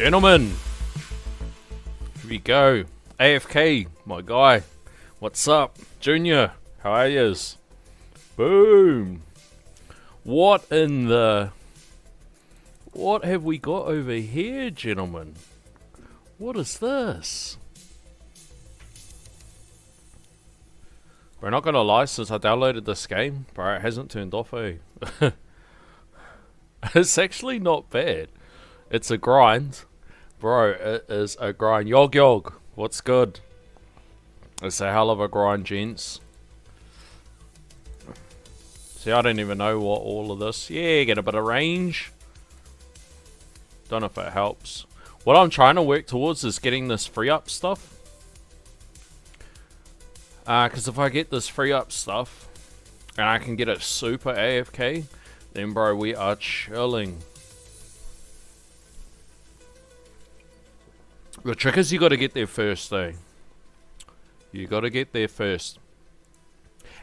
Gentlemen, here we go. AFK, my guy. What's up? Junior, how are yous? Boom. What have we got over here, gentlemen? What is this? We're not gonna lie, since I downloaded this game, bro, it hasn't turned off, eh? It's actually not bad. It's a grind. Bro, it is a grind. Yog yog, what's good? It's a hell of a grind, gents. See, I don't even know what all of this... Yeah, get a bit of range. Don't know if it helps. What I'm trying to work towards is getting this free up stuff. Because if I get this free up stuff, and I can get it super AFK, then bro, we are chilling. The trick is you got to get there first, though. You got to get there first.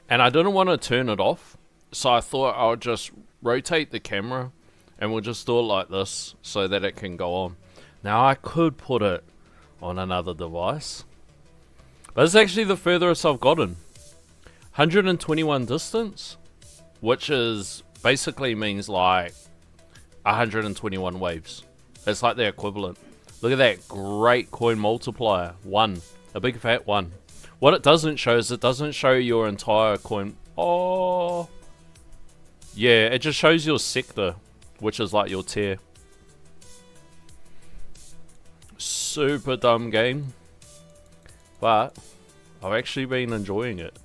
And I didn't want to turn it off, so I thought I'll just rotate the camera, and we'll just do it like this, so that it can go on. Now I could put it on another device, but it's actually the furthest I've gotten. 121 distance, which is basically means like 121 waves. It's like the equivalent. Look at that great coin multiplier. 1. A big fat 1. What it doesn't show is it doesn't show your entire coin. Oh. Yeah, it just shows your sector, which is like your tier. Super dumb game. But I've actually been enjoying it.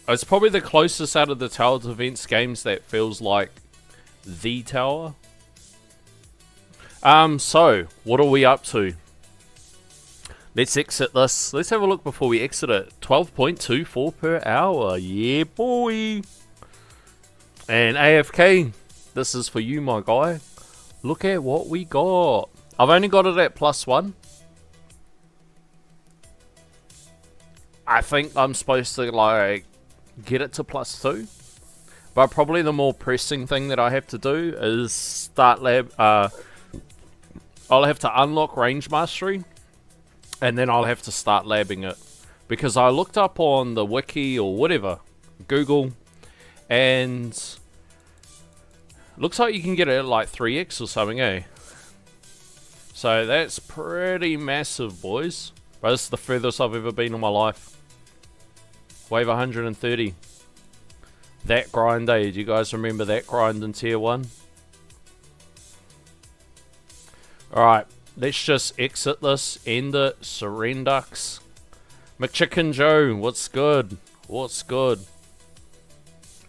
It's probably the closest out of the Tower Defense games that feels like the tower. So, what are we up to? Let's exit this. Let's have a look before we exit it. 12.24 per hour. Yeah, boy. And AFK, this is for you, my guy. Look at what we got. I've only got it at +1. I think I'm supposed to, like, get it to +2. But probably the more pressing thing that I have to do is start lab... I'll have to unlock range mastery, and then I'll have to start labbing it. Because I looked up on the wiki or whatever, Google, and looks like you can get it at like 3x or something, eh? So that's pretty massive, boys. But this is the furthest I've ever been in my life. Wave 130. That grind, eh? Do you guys remember that grind in tier 1? Alright, let's just exit this, end it, surrendux. McChicken Joe, what's good? What's good?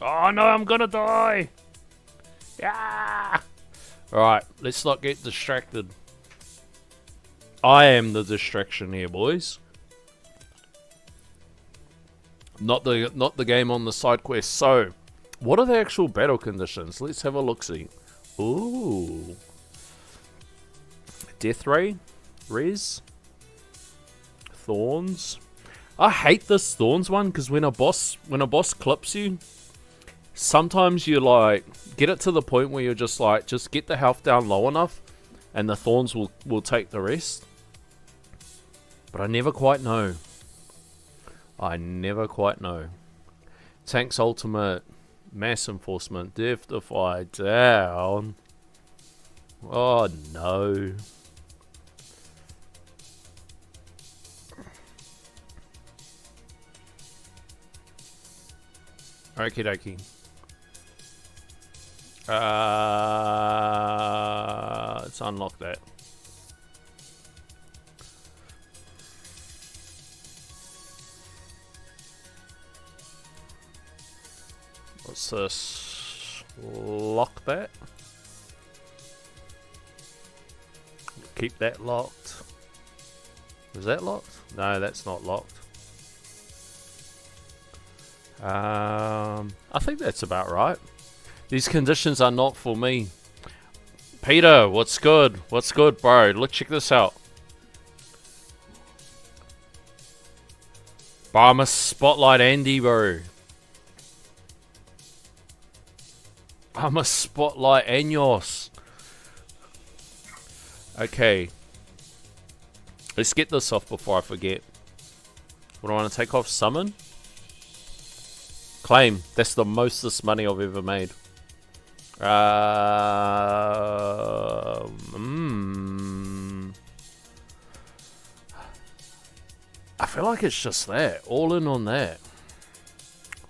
Oh no, I'm gonna die! Yeah! Alright, let's not get distracted. I am the distraction here, boys. Not the game on the side quest. So, what are the actual battle conditions? Let's have a look-see. Ooh. Death Ray, Res, Thorns. I hate this Thorns one because when a boss clips you, sometimes you like get it to the point where you're just like, just get the health down low enough, and the Thorns will take the rest. But I never quite know. I never quite know. Tank's ultimate, mass enforcement, death defy down. Oh no. Okie dokie. Let's unlock that. What's this? Lock that. Keep that locked. Is that locked? No, that's not locked. I think that's about right. These conditions are not for me. Peter, what's good? What's good, bro? Look, check this out. Bro, I'm a Spotlight Andy, bro. I'm a Spotlight Enyos. Okay. Let's get this off before I forget. What do I want to take off? Summon? Claim. That's the mostest money I've ever made. I feel like it's just that. All in on that.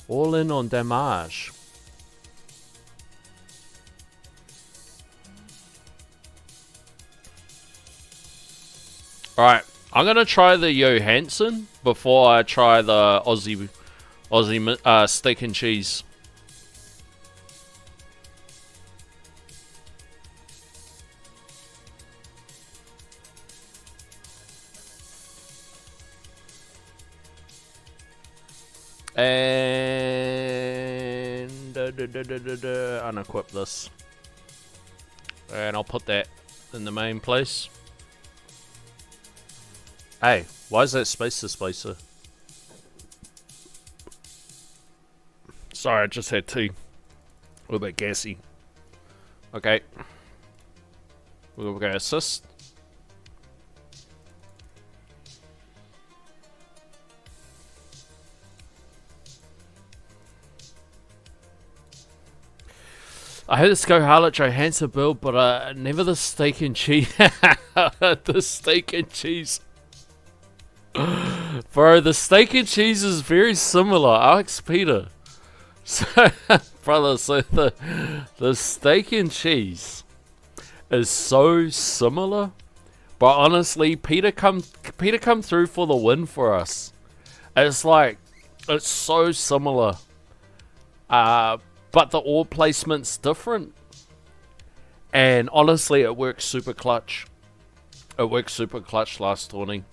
All in on damage. Alright, I'm gonna try the Johansson before I try the Aussie steak and cheese. And unequip this. And I'll put that in the main place. Hey, why is that space displacer? Sorry, I just had tea. A little bit gassy. Okay. We're going to assist. I had to go Harlot Johansson build, but never the steak and cheese. The steak and cheese. Bro, the steak and cheese is very similar. Alex Peter. So, brother, so the steak and cheese is so similar. But honestly, Peter come through for the win for us. It's like, it's so similar. But the orb placement's different. And honestly, it works super clutch. It works super clutch last tourney.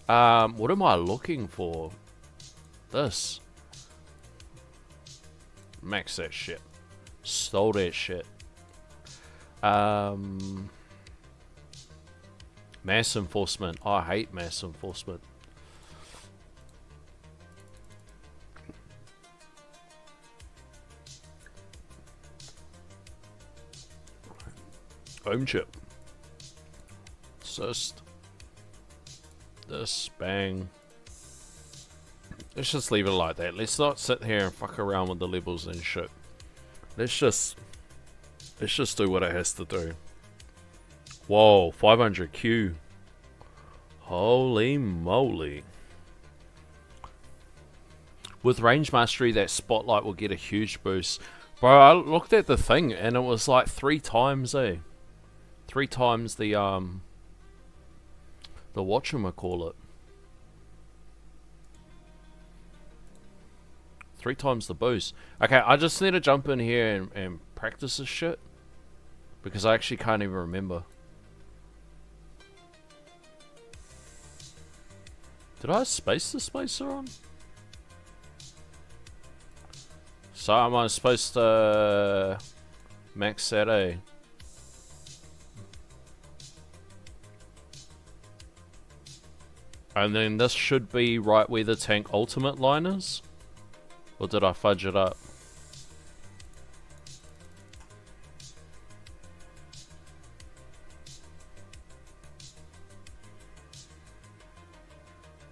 What am I looking for? This. Max that shit. Stole that shit. Mass enforcement. I hate mass enforcement. Home chip. Assist. This, bang. Let's just leave it like that. Let's not sit here and fuck around with the levels and shit. Let's just do what it has to do. Whoa, 500 Q. Holy moly. With range mastery, that spotlight will get a huge boost. Bro, I looked at the thing and it was like 3 times, 3 times the whatchamacallit. 3 times the boost. Okay, I just need to jump in here and practice this shit. Because I actually can't even remember. Did I space the spacer on? So am I supposed to max that, And then this should be right where the tank ultimate line is? Or did I fudge it up?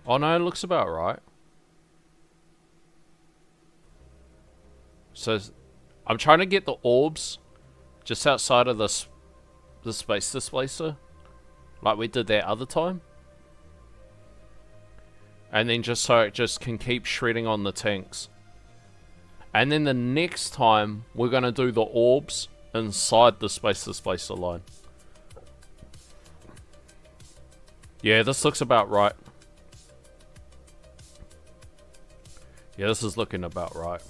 Oh no, it looks about right. So, I'm trying to get the orbs just outside of this the space displacer. Like we did that other time. And then just so it just can keep shredding on the tanks. And then the next time, we're going to do the orbs inside the space displacer line. Yeah, this looks about right. Yeah, this is looking about right.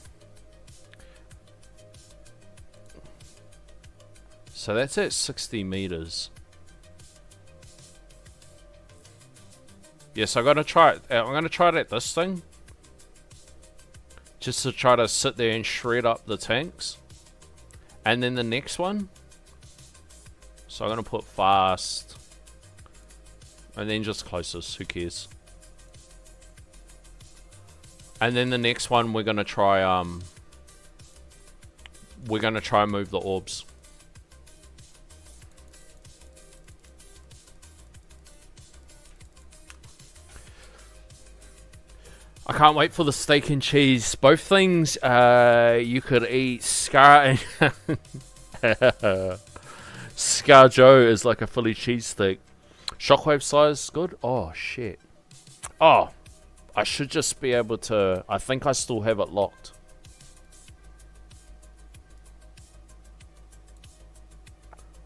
So that's at 60 meters. Yes, I'm gonna try it. I'm gonna try it at this thing, just to try to sit there and shred up the tanks. And then the next one, so I'm gonna put fast, and then just closest. Who cares? And then the next one, we're gonna try move the orbs. I can't wait for the steak and cheese. Both things you could eat. Scar and Scar Joe is like a Philly cheesesteak. Shockwave size, good? Oh, shit. Oh, I should just be able to... I think I still have it locked.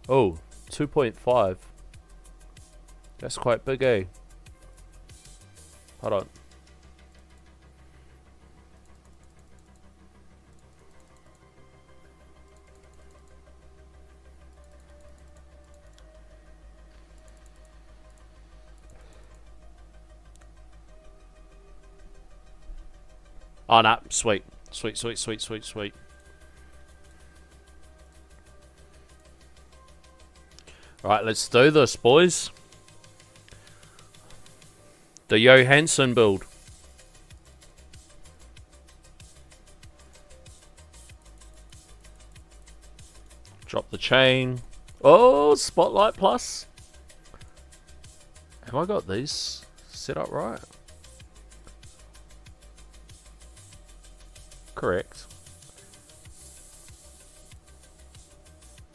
Oh, 2.5. That's quite big, eh? Hold on. Oh, no. Sweet. Sweet, sweet, sweet, sweet, sweet. Right, let's do this, boys. The Johansson build. Drop the chain. Oh, Spotlight Plus. Have I got these set up right? Correct.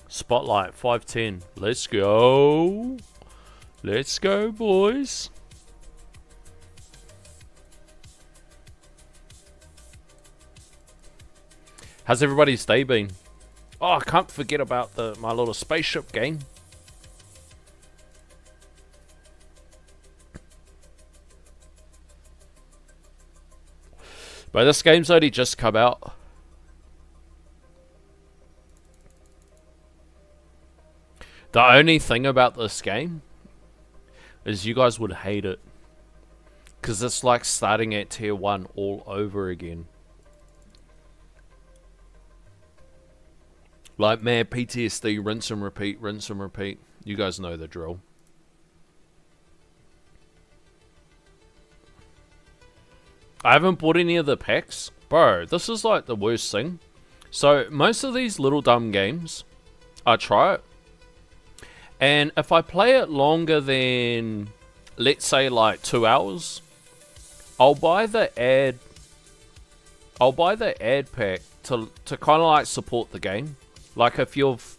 Spotlight 510. Let's go. Let's go, boys. How's everybody's day been? Oh, I can't forget about my little spaceship game. But this game's only just come out. The only thing about this game is you guys would hate it. Because it's like starting at tier 1 all over again. Like, man, PTSD, rinse and repeat, rinse and repeat. You guys know the drill. I haven't bought any of the packs. Bro, this is like the worst thing. So, most of these little dumb games, I try it. And if I play it longer than, let's say, like 2 hours, I'll buy the ad pack to kind of like support the game. Like if you've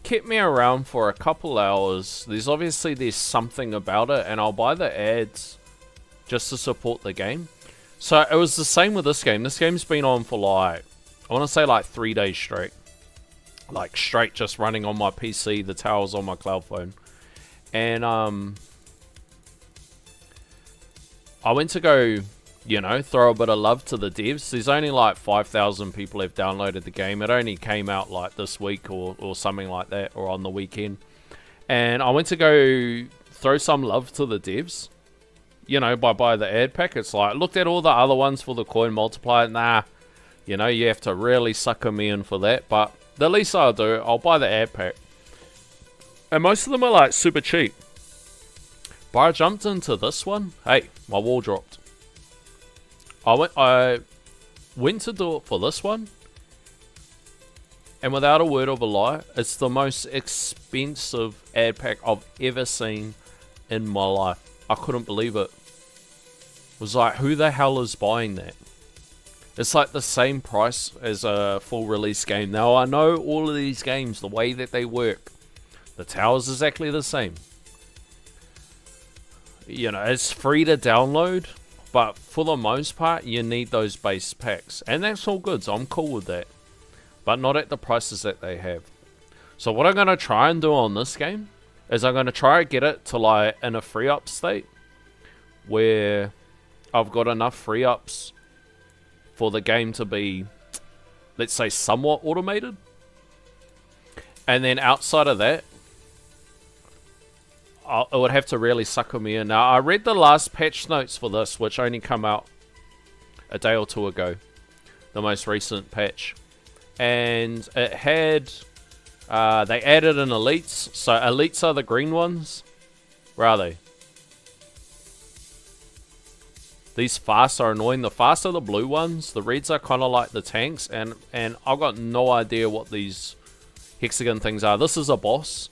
kept me around for a couple hours, there's something about it, and I'll buy the ads just to support the game. So it was the same with this game. This game's been on for like, I want to say like 3 days straight. Like straight just running on my PC, the towers on my cloud phone. And I went to go, you know, throw a bit of love to the devs. There's only like 5,000 people have downloaded the game. It only came out like this week or something like that, or on the weekend. And I went to go throw some love to the devs, you know, by buying the ad pack. It's like, looked at all the other ones for the coin multiplier. Nah, you know, you have to really sucker me in for that. But the least I'll do, I'll buy the ad pack. And most of them are like super cheap. But I jumped into this one. Hey, my wall dropped. I went to do it for this one. And without a word of a lie, it's the most expensive ad pack I've ever seen in my life. I couldn't believe it. It was like, who the hell is buying that? It's like the same price as a full release game. Now, I know all of these games, the way that they work. The tower's exactly the same. You know, it's free to download. But for the most part, you need those base packs. And that's all good, so I'm cool with that. But not at the prices that they have. So what I'm going to try and do on this game is I'm going to try and get it to like in a free up state. Where I've got enough free ups for the game to be, let's say, somewhat automated. And then outside of that, it would have to really sucker me in. Now, I read the last patch notes for this, which only come out a day or two ago. The most recent patch. And it had, they added in elites. So elites are the green ones. Where are they? These fast are annoying. The fast are the blue ones. The reds are kind of like the tanks. And I've got no idea what these hexagon things are. This is a boss.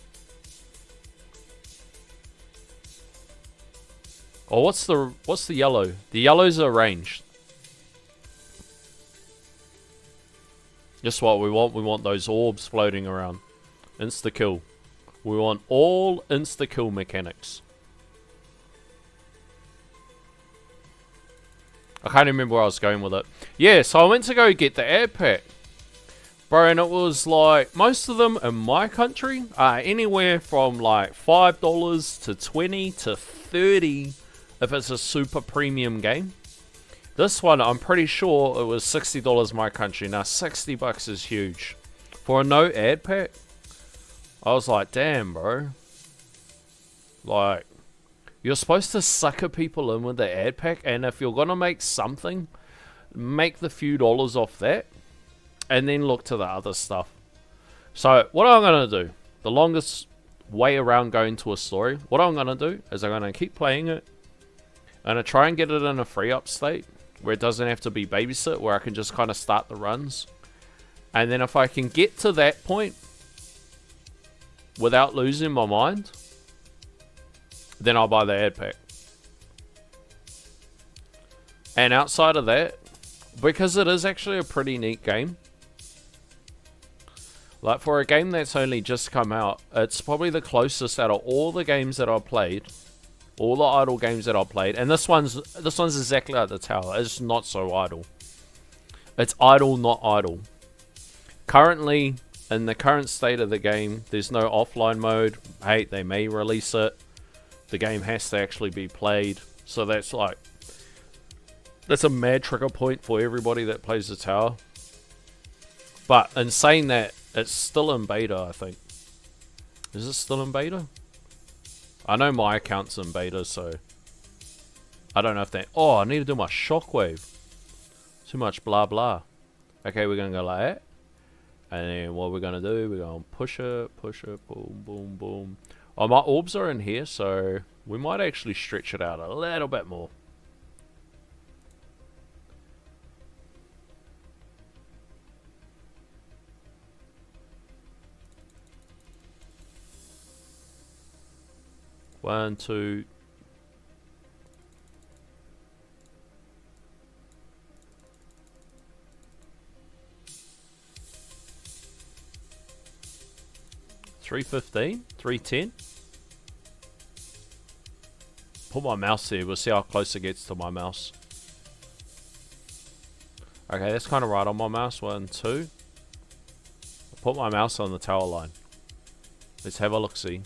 Oh, what's the yellow? The yellows are ranged. Just what we want. We want those orbs floating around. Insta-kill. We want all insta-kill mechanics. I can't remember where I was going with it. Yeah, so I went to go get the ad pack. Bro, and it was like, most of them in my country are anywhere from like $5 to $20 to $30 if it's a super premium game. This one, I'm pretty sure it was $60 in my country. Now, $60 is huge. For a no ad pack, I was like, damn, bro. Like, you're supposed to sucker people in with the ad pack, and if you're going to make something, make the few dollars off that, and then look to the other stuff. So, what I'm going to do, the longest way around going to a story, what I'm going to do is I'm going to keep playing it. I'm going to try and get it in a free-up state, where it doesn't have to be babysit, where I can just kind of start the runs. And then if I can get to that point without losing my mind, then I'll buy the ad pack. And outside of that, because it is actually a pretty neat game, like for a game that's only just come out, it's probably the closest out of all the games that I've played, all the idle games that I've played, and this one's exactly like the tower. It's not so idle. It's idle, not idle. Currently, in the current state of the game, there's no offline mode. Hey, they may release it. The game has to actually be played. So that's like, that's a mad trigger point for everybody that plays the tower. But in saying that, it's still in beta, I think. Is it still in beta? I know my account's in beta, so I don't know if that... Oh, I need to do my shockwave. Too much blah blah. Okay, we're going to go like that. And then what we're going to do, we're going to push it, boom, boom, boom. Oh, my orbs are in here, so we might actually stretch it out a little bit more. One, two. $3.15? $3.10? Put my mouse here. We'll see how close it gets to my mouse. Okay, that's kind of right on my mouse. 1, 2. Put my mouse on the tower line. Let's have a look-see.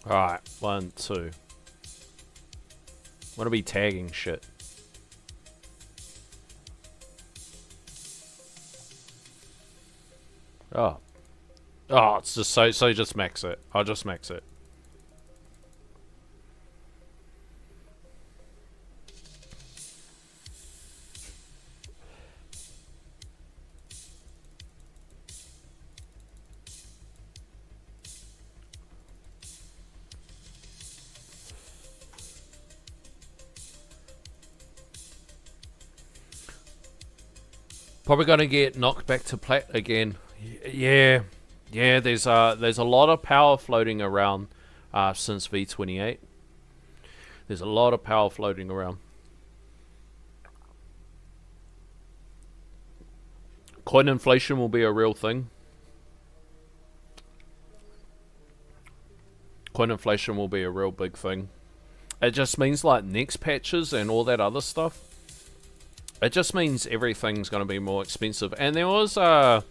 Alright, 1, 2. I'm gonna be tagging shit. Oh. Oh, it's just so just max it. I'll just max it. Probably gonna get knocked back to plat again. Yeah, there's a lot of power floating around since V28. There's a lot of power floating around. Coin inflation will be a real thing. Coin inflation will be a real big thing. It just means like next patches and all that other stuff. It just means everything's going to be more expensive. And there was a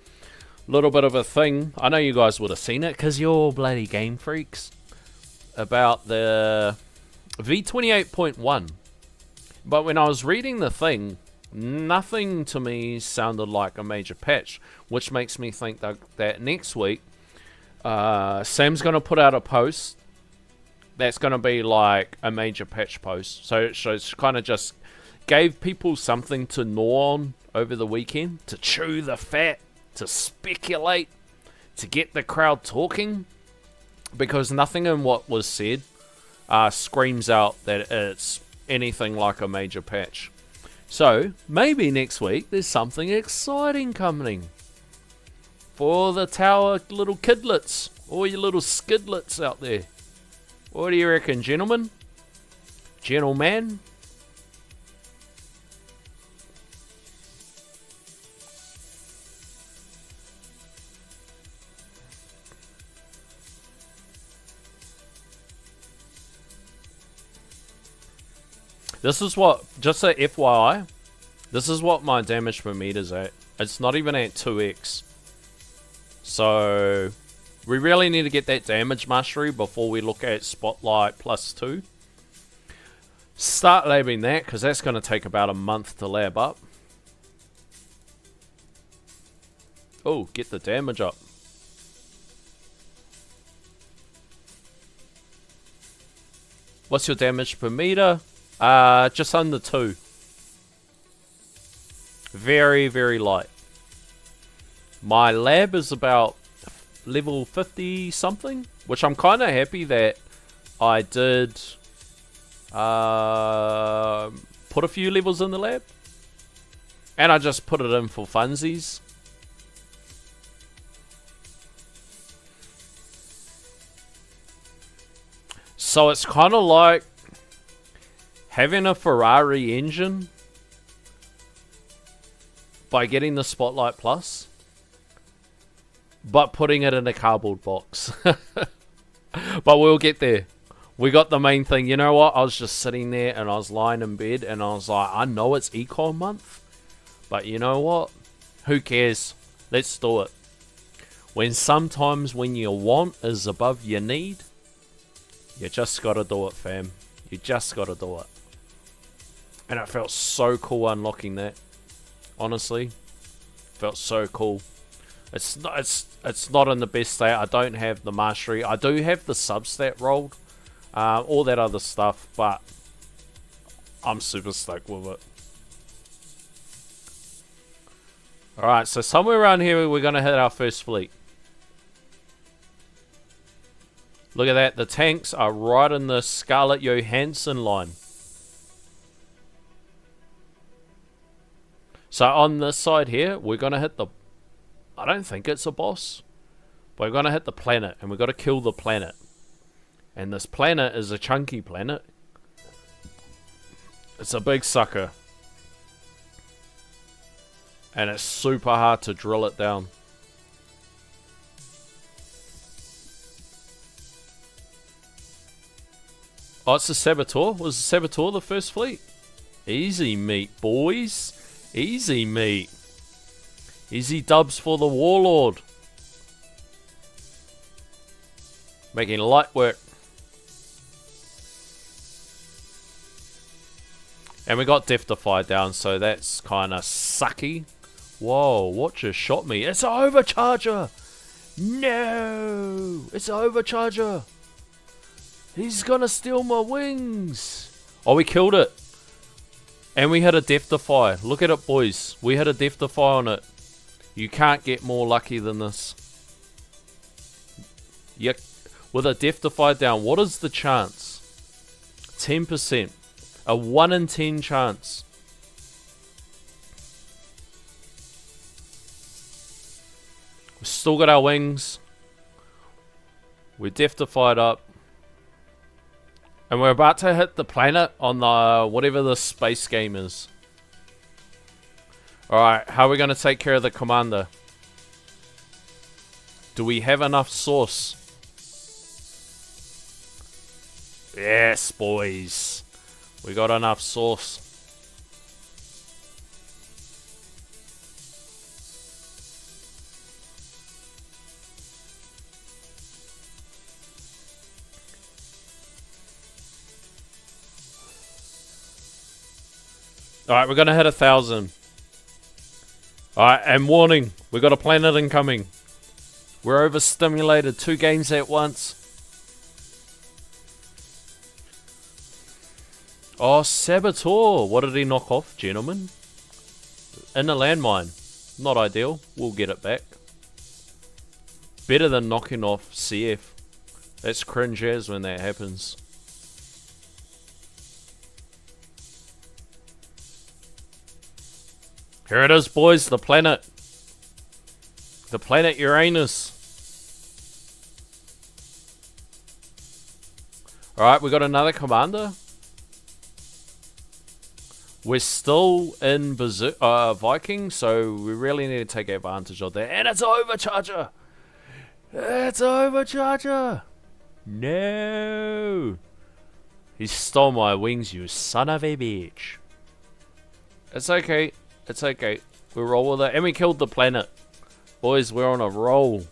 little bit of a thing, I know you guys would have seen it because you're all bloody game freaks, about the V28.1. But when I was reading the thing, nothing to me sounded like a major patch, which makes me think that next week Sam's going to put out a post that's going to be like a major patch post. So it's kind of just gave people something to gnaw on over the weekend, to chew the fat, to speculate, to get the crowd talking, because nothing in what was said screams out that it's anything like a major patch. So maybe next week there's something exciting coming for the tower little kidlets, all you little skidlets out there. What do you reckon, gentlemen? Gentleman? This is what, just a FYI, this is what my damage per meter's at. It's not even at 2x. So, we really need to get that damage mastery before we look at Spotlight +2. Start labbing that, because that's going to take about a month to lab up. Oh, get the damage up. What's your damage per meter? Just under 2. Very, very light. My lab is about level 50 something, which I'm kind of happy that I did put a few levels in the lab. And I just put it in for funsies. So it's kind of like having a Ferrari engine by getting the Spotlight Plus, but putting it in a cardboard box. But we'll get there. We got the main thing. You know what? I was just sitting there and I was lying in bed and I was like, I know it's Econ month, but you know what? Who cares? Let's do it. Sometimes when your want is above your need, you just gotta do it, fam. You just gotta do it. And it felt so cool unlocking that. Honestly, felt so cool. It's not in the best state. I don't have the mastery. I do have the substat rolled, all that other stuff, but I'm super stoked with it. All right, so somewhere around here we're gonna hit our first fleet. Look at that. The tanks are right in the Scarlett Johansson line. So on this side here, we're going to hit the... I don't think it's a boss. But we're going to hit the planet. And we've got to kill the planet. And this planet is a chunky planet. It's a big sucker. And it's super hard to drill it down. Oh, it's the Saboteur. Was the Saboteur the first fleet? Easy meat, boys. Easy meat. Easy dubs for the Warlord. Making light work. And we got Death Defy down, so that's kind of sucky. Whoa, what just shot me? It's an overcharger! No! It's an overcharger! He's gonna steal my wings! Oh, we killed it! And we had a Death Defy. Look at it, boys. We had a Death Defy on it. You can't get more lucky than this. Yeah, with a Death Defy down, what is the chance? 10%. A 1 in 10 chance. We've still got our wings. We're Death Defied up. And we're about to hit the planet on the whatever the space game is. Alright, how are we going to take care of the commander? Do we have enough sauce? Yes, boys. We got enough sauce. Alright, we're going to hit 1,000. Alright, and warning, we got a planet incoming. We're overstimulated, 2 games at once. Oh, Saboteur. What did he knock off, gentlemen? In a landmine. Not ideal. We'll get it back. Better than knocking off CF. That's cringe as when that happens. Here it is, boys, the planet. The planet Uranus. Alright, we got another commander. We're still in Viking, so we really need to take advantage of that. And it's an overcharger! It's an overcharger! No! He stole my wings, you son of a bitch. It's okay. It's okay. We roll with it. And we killed the planet. Boys, we're on a roll.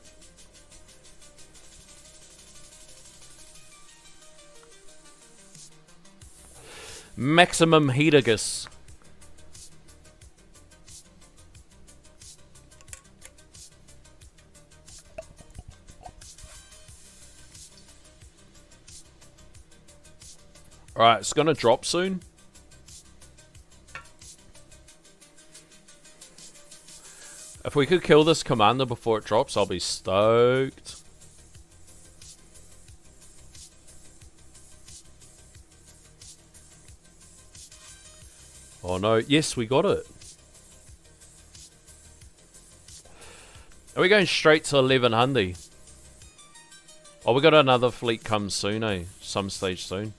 Maximum Hedagus. Alright, it's gonna drop soon. If we could kill this commander before it drops, I'll be stoked. Oh no, yes, we got it. Are we going straight to 1100? Oh, we got another fleet come soon, eh? Some stage soon.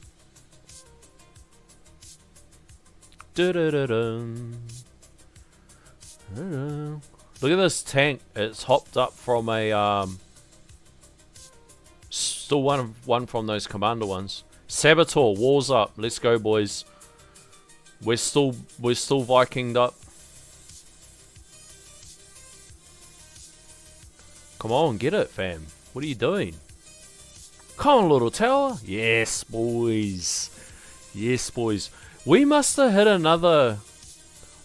Look at this tank. It's hopped up from a still one from those commander ones. Saboteur, walls up. Let's go, boys. We're still Vikinged up. Come on, get it, fam. What are you doing? Come on, little tower. Yes, boys. Yes, boys. We must have hit another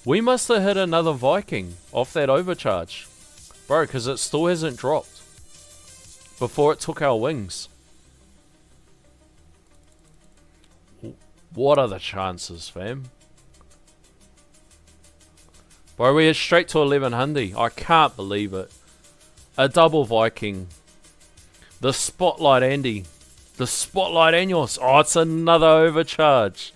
Viking off that overcharge. Bro, because it still hasn't dropped before it took our wings. What are the chances, fam? Bro, we are straight to 1100. I can't believe it. A double Viking. The Spotlight Andy. The Spotlight Anios. Oh, it's another overcharge.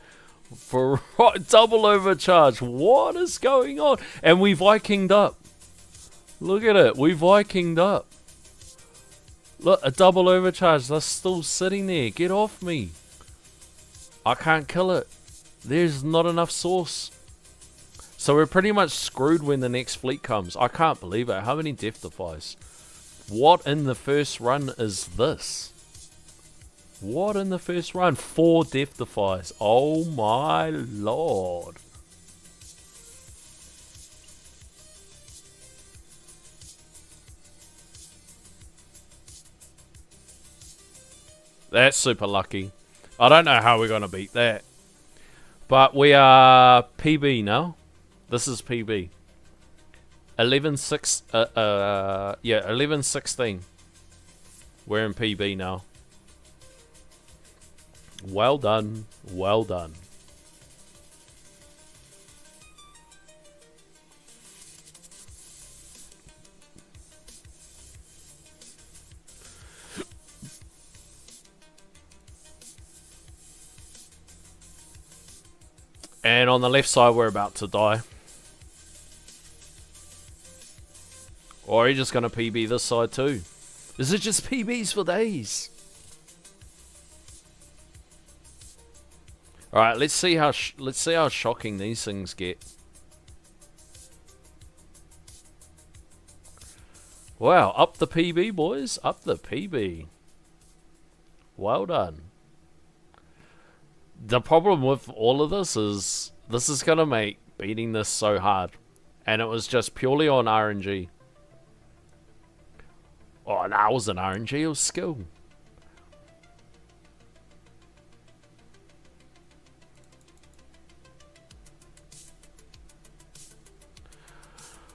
For double overcharge. What is going on? And we Vikinged up. Look at it. We Vikinged up. Look, a double overcharge. They're still sitting there. Get off me. I can't kill it. There's not enough sauce. So we're pretty much screwed when the next fleet comes. I can't believe it. How many death defies? What in the first run is this? What in the first run? 4 death defies. Oh my lord. That's super lucky. I don't know how we're going to beat that. But we are PB now. This is PB. 11-16. We're in PB now. Well done. Well done. And on the left side, we're about to die. Or are you just going to PB this side too? Is it just PBs for days? All right, let's see how shocking these things get. Wow, up the PB, boys, up the PB. Well done. The problem with all of this is gonna make beating this so hard, and it was just purely on RNG. Oh, that wasn't RNG, it was skill.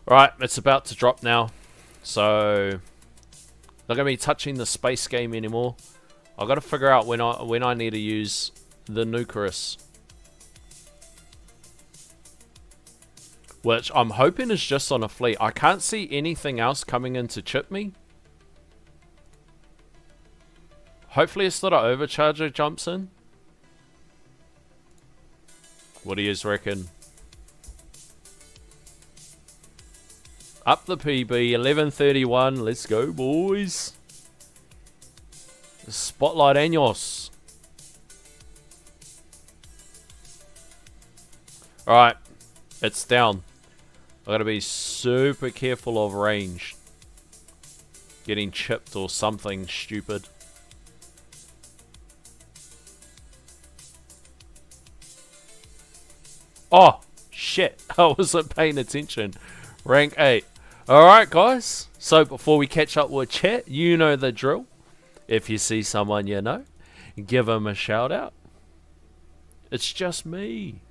Right, it's about to drop now. So, not going to be touching the space game anymore. I've got to figure out when I need to use the Nucleus. Which I'm hoping is just on a fleet. I can't see anything else coming in to chip me. Hopefully it's not an overcharger jumps in. What do you reckon? Up the PB, 11:31. Let's go, boys. Spotlight Anios. Alright, it's down. I gotta be super careful of range. Getting chipped or something stupid. Oh, shit. I wasn't paying attention. Rank 8. Alright, guys. So, before we catch up with chat, you know the drill. If you see someone you know, give them a shout out. It's just me.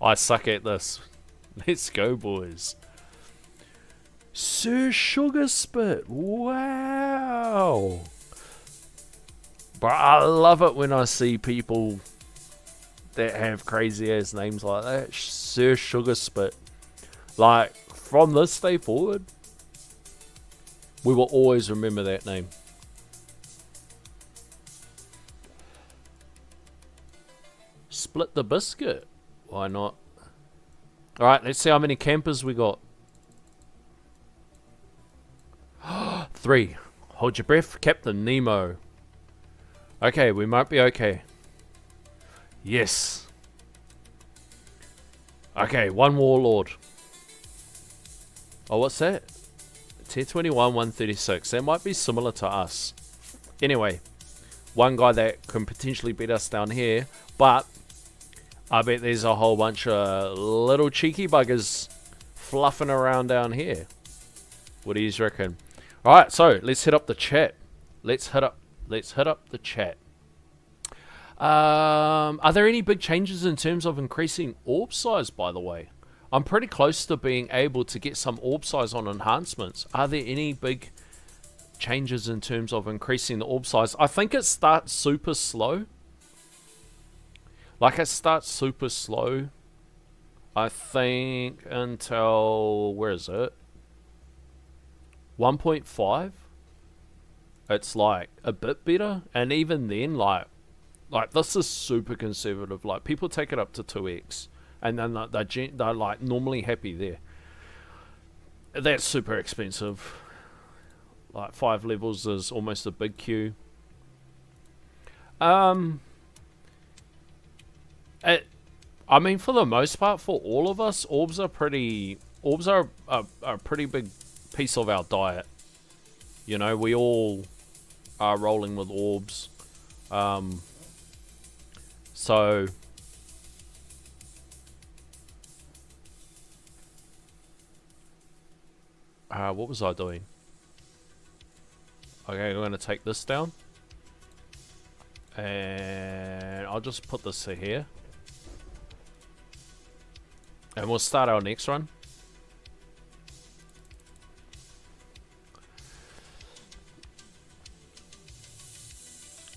I suck at this. Let's go, boys. Sir Sugar Spit. Wow. But I love it when I see people that have crazy ass names like that. Sir Sugar Spit. Like, from this day forward, we will always remember that name. Split the biscuit. Why not? Alright, let's see how many campers we got. 3. Hold your breath, Captain Nemo. Okay, we might be okay. Yes. Okay, 1 warlord. Oh, what's that? Tier 21, 136. That might be similar to us. Anyway, one guy that can potentially beat us down here, but I bet there's a whole bunch of little cheeky buggers fluffing around down here. What do you reckon? Alright, so let's hit up the chat. Let's hit up the chat. Are there any big changes in terms of increasing orb size, by the way? I'm pretty close to being able to get some orb size on enhancements. Are there any big changes in terms of increasing the orb size? I think it starts super slow. Like, it starts super slow. I think until, where is it? 1.5. It's like a bit better. And even then, like this is super conservative. Like, people take it up to 2x. And then they're like normally happy there. That's super expensive. Like 5 levels is almost a big queue. I mean, for the most part, for all of us, orbs are a pretty big piece of our diet. You know, we all are rolling with orbs. So what was I doing? Okay, I'm going to take this down. And I'll just put this here. And we'll start our next run.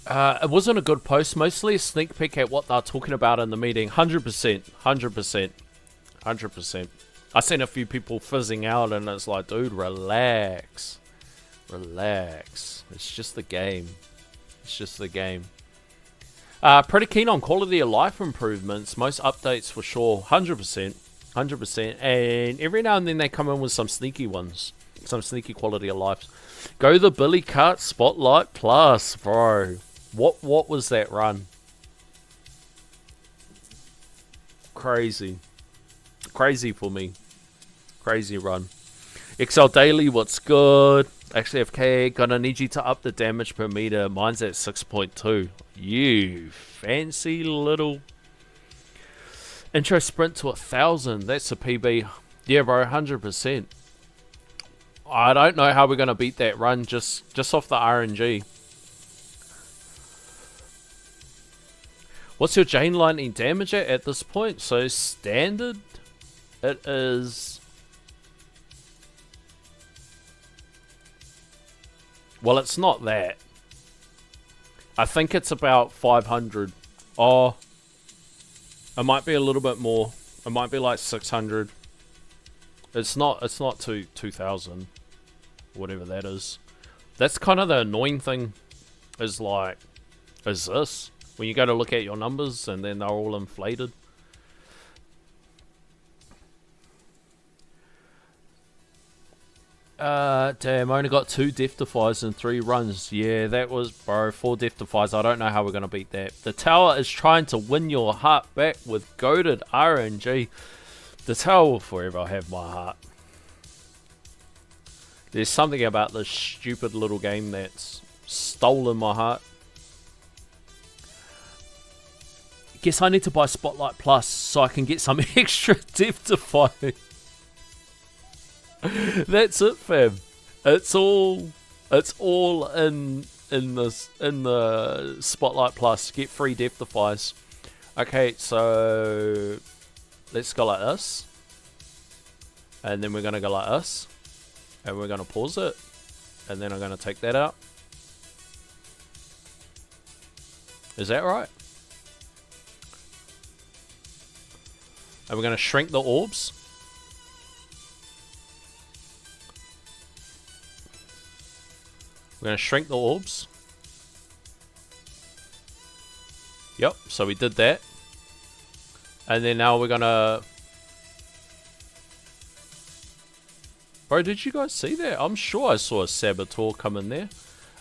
It wasn't a good post. Mostly a sneak peek at what they're talking about in the meeting. 100%. 100%. 100%. I seen a few people fizzing out and it's like, dude, relax. Relax. It's just the game. It's just the game. Pretty keen on quality of life improvements. Most updates for sure. 100%. 100%. And every now and then they come in with some sneaky ones. Some sneaky quality of life. Go the Billy Cart Spotlight Plus, bro. What was that run? Crazy. Crazy for me. Crazy run. XL Daily, what's good? Actually, FK, gonna need you to up the damage per meter. Mine's at 6.2. You fancy little... Intro sprint to 1,000. That's a PB. Yeah, bro, 100%. I don't know how we're gonna beat that run just off the RNG. What's your Jane Lightning damage at this point? So standard, it is... Well, it's not that. I think it's about 500. Oh, it might be a little bit more. It might be like 600. It's not 2,000. Whatever that is. That's kind of the annoying thing. Is like, is this when you go to look at your numbers and then they're all inflated. Damn, I only got 2 death defies in 3 runs. Yeah, that was, bro, 4 death defies. I don't know how we're going to beat that. The tower is trying to win your heart back with goated RNG. The tower will forever have my heart. There's something about this stupid little game that's stolen my heart. Guess I need to buy Spotlight Plus so I can get some extra death defy. That's it, fam. It's all in the Spotlight Plus. Get free death defies. Okay, so let's go like this, and then we're gonna go like this, and we're gonna pause it, and then I'm gonna take that out. Is that right? And we're gonna shrink the orbs. We're going to shrink the orbs. Yep, so we did that. And then now we're going to... Bro, did you guys see that? I'm sure I saw a Saboteur come in there.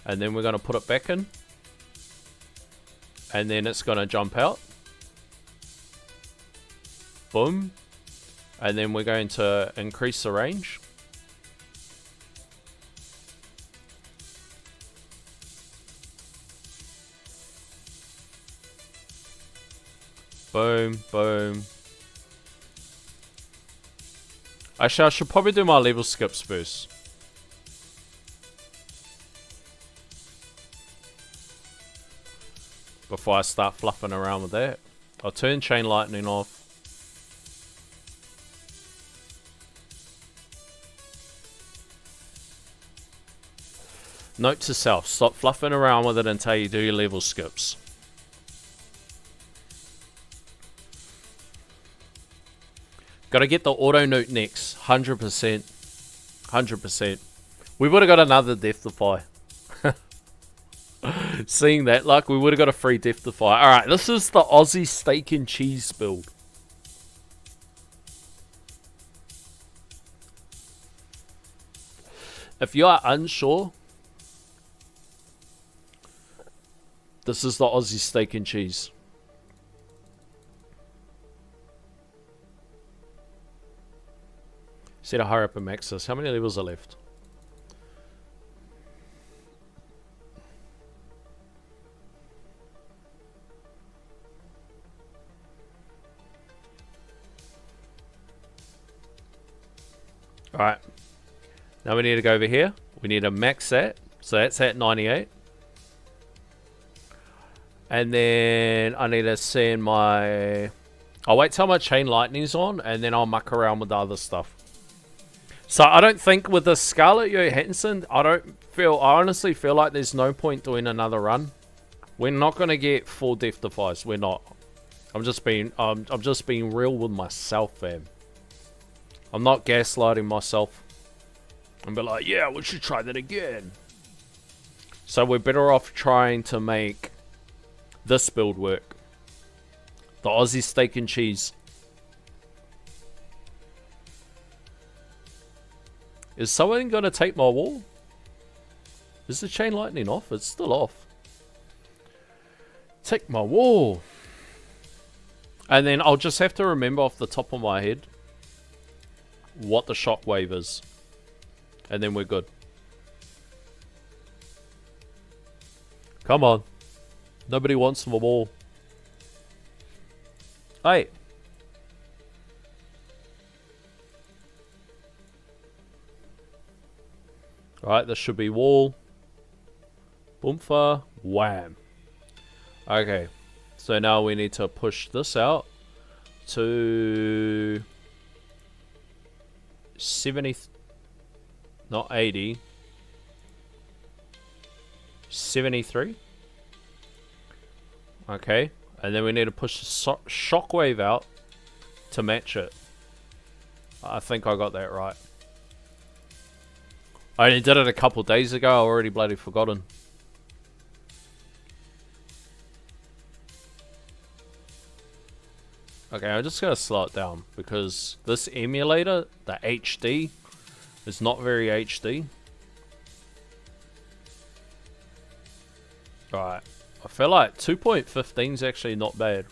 And then we're going to put it back in. And then it's going to jump out. Boom. And then we're going to increase the range. Boom, boom. Actually, I should probably do my level skips first. Before I start fluffing around with that. I'll turn Chain Lightning off. Note to self, stop fluffing around with it until you do your level skips. Gotta get the auto nuke next. 100%. 100%. We would have got another death defy. Seeing that luck, we would have got a free death defy. Alright, this is the Aussie steak and cheese build. If you are unsure, this is the Aussie steak and cheese. See to hurry up and max this. How many levels are left? Alright. Now we need to go over here. We need to max that. So that's at 98. And then I need to send my... I'll wait till my Chain Lightning's on, and then I'll muck around with the other stuff. So I don't think with the Scarlet Johansson, I honestly feel like there's no point doing another run. We're not gonna get 4 death defies. We're not. I'm just being real with myself, fam. I'm not gaslighting myself. I'm be like, yeah, we should try that again. So we're better off trying to make this build work. The Aussie steak and cheese. Is someone going to take my wall? Is the Chain Lightning off? It's still off. Take my wall. And then I'll just have to remember off the top of my head what the shockwave is. And then we're good. Come on. Nobody wants the wall. Hey. Alright, this should be wall. Boomfa. Wham. Okay. So now we need to push this out to 70, not 80, 73. Okay. And then we need to push the shockwave out to match it. I think I got that right. I only did it a couple days ago. I already bloody forgotten. Okay, I'm just going to slow it down because this emulator, the HD, It's not very HD. Alright. I feel like 2.15 is actually not bad.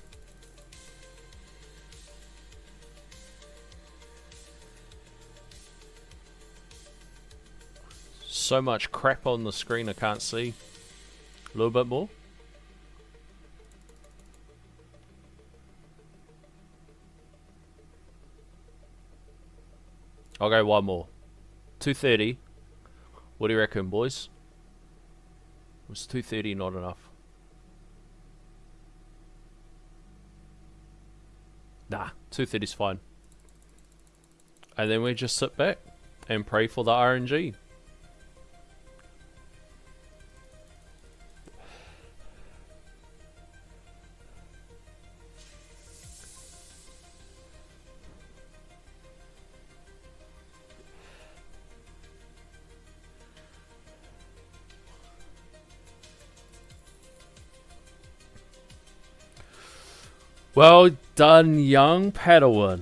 So much crap on the screen I can't see. A little bit more. I'll go one more. 230. What do you reckon, boys? Was 230 not enough? Nah, 230 is fine. And then we just sit back and pray for the RNG. Well done, young Padawan.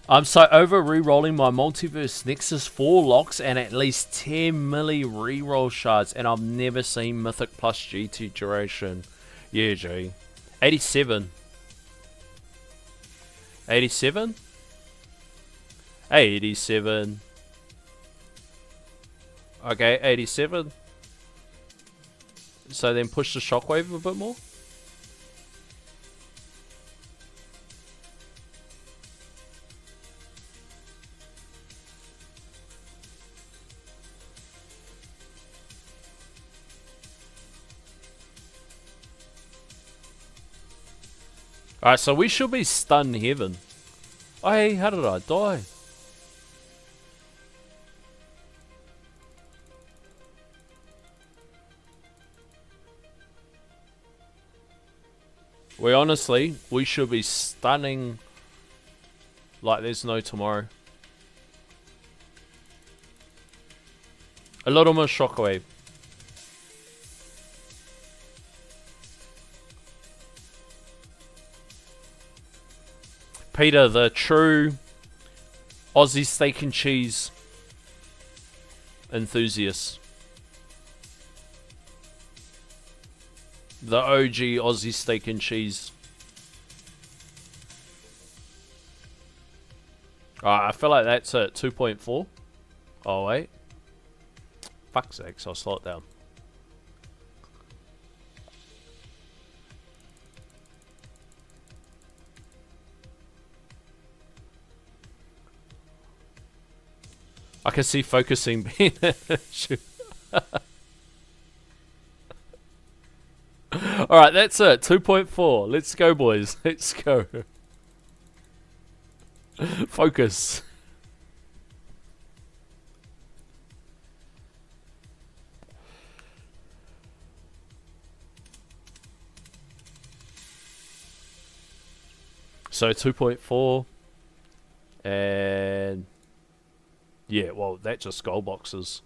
I'm so over re-rolling my Multiverse Nexus 4 locks and at least 10 milli re-roll shards, and I've never seen Mythic plus GT duration. Yeah, G. 87. 87? 87. Okay, 87. So then push the shockwave a bit more. Alright, so we should be stun heaven. Oh, hey, how did I die? We should be stunning like there's no tomorrow. A little more shockwave. Peter, the true Aussie steak and cheese enthusiast. The OG Aussie steak and cheese. Alright, I feel like that's at 2.4. Oh, wait. Fuck's sake, so I'll slow it down. I can see focusing being Alright, that's it. 2.4. Let's go, boys. Let's go. Focus. So 2.4. And yeah, well, that's just skull boxes.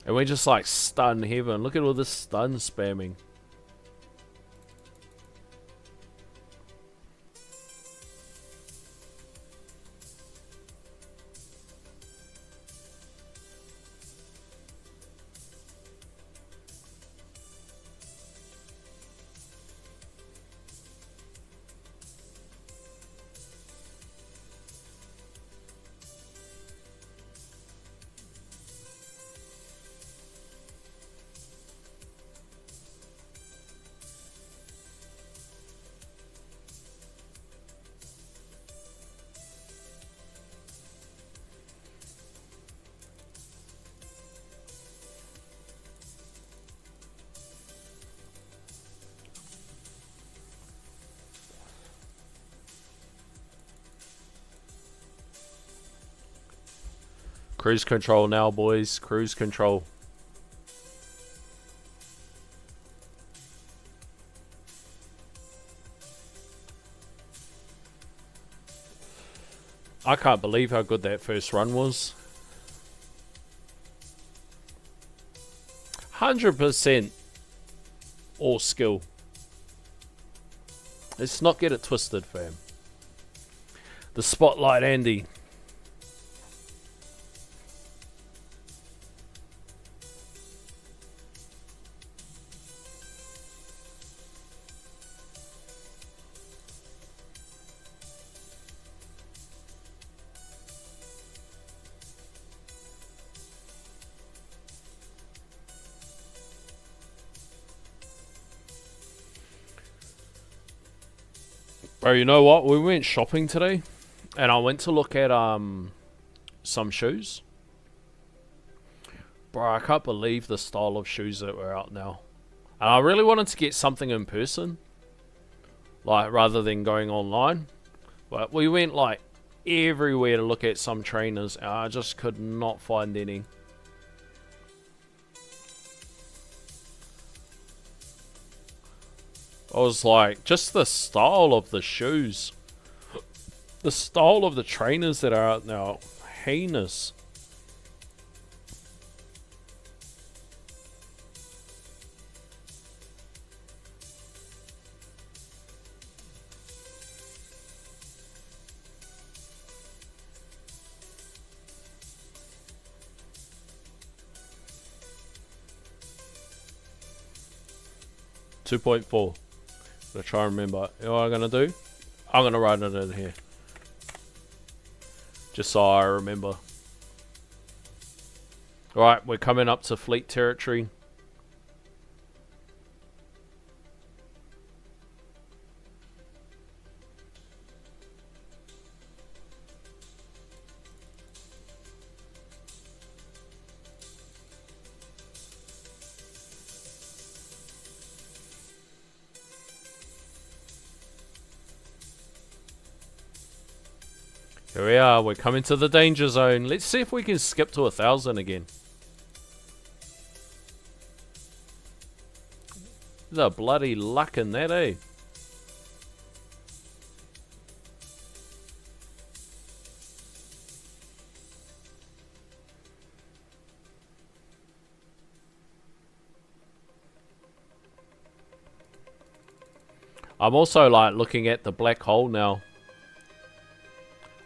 And we just like stun heaven. Look at all this stun spamming. Cruise control now, boys. Cruise control. I can't believe how good that first run was. 100% all skill. Let's not get it twisted, fam. The Spotlight Andy. Bro, you know what? We went shopping today, and I went to look at some shoes. Bro, I can't believe the style of shoes that were out now. And I really wanted to get something in person, like rather than going online. But we went like everywhere to look at some trainers, and I just could not find any. I was like, just the style of the shoes. The style of the trainers that are out now. Heinous. $2.4. Gonna try and remember. You know what I'm gonna do? I'm gonna write it in here. Just so I remember. Alright, we're coming up to fleet territory. Here we are, we're coming to the danger zone. Let's see if we can skip to 1,000 again. There's a bloody luck in that, eh? I'm also like looking at the black hole now.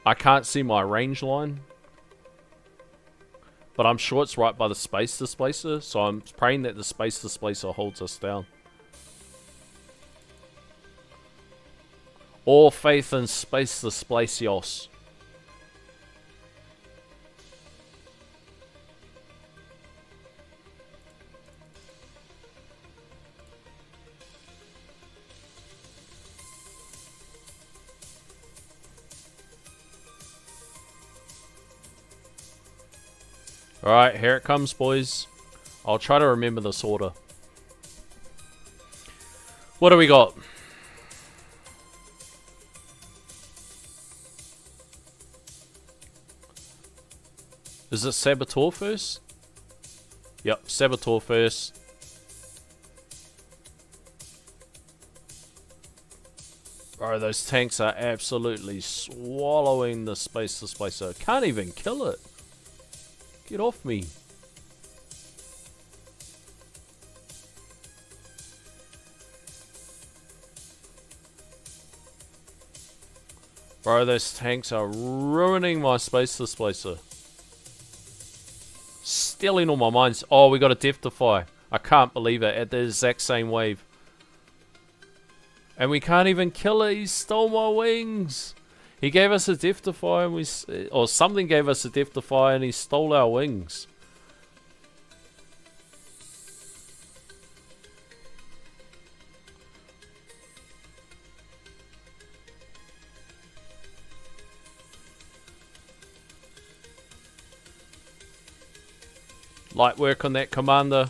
I can't see my range line, but I'm sure it's right by the space displacer, so I'm praying that the space displacer holds us down. All faith in space displacers. Alright, here it comes, boys. I'll try to remember this order. What do we got? Is it Saboteur first? Yep, Saboteur first. Bro, those tanks are absolutely swallowing the space displacer. Can't even kill it. Get off me. Bro, those tanks are ruining my space displacer. Stealing all my mines. Oh, we got a Death Defy. I can't believe it. At the exact same wave. And we can't even kill it. He stole my wings. He gave us a Death Defy and or something gave us a Death Defy and he stole our wings. Light work on that, Commander.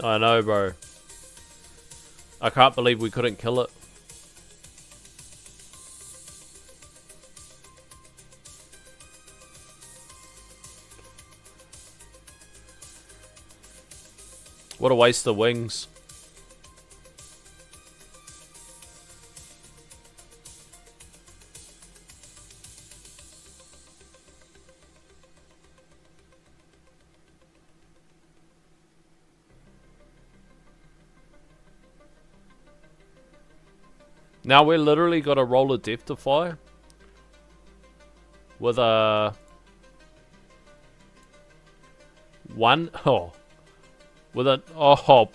I know, bro. I can't believe we couldn't kill it. What a waste of wings. Now we're literally got to roll a Death Defy with a one. Oh, with a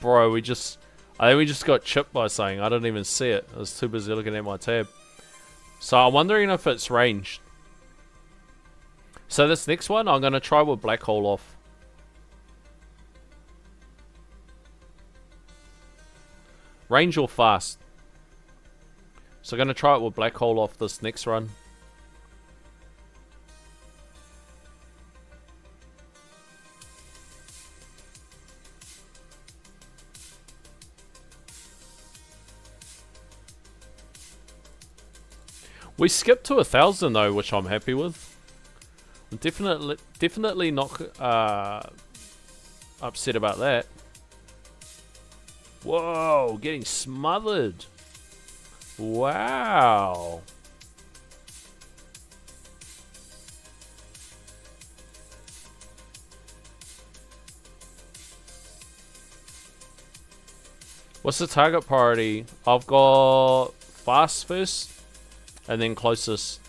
bro, I think we just got chipped by something. I didn't even see it. I was too busy looking at my tab. So I'm wondering if it's ranged. So this next one, I'm gonna try with Black Hole off. Range or fast? So I'm gonna try it with Black Hole off this next run. We skipped to 1,000 though, which I'm happy with. I'm definitely not upset about that. Whoa, getting smothered. Wow. What's the target priority? I've got fast first, and then closest.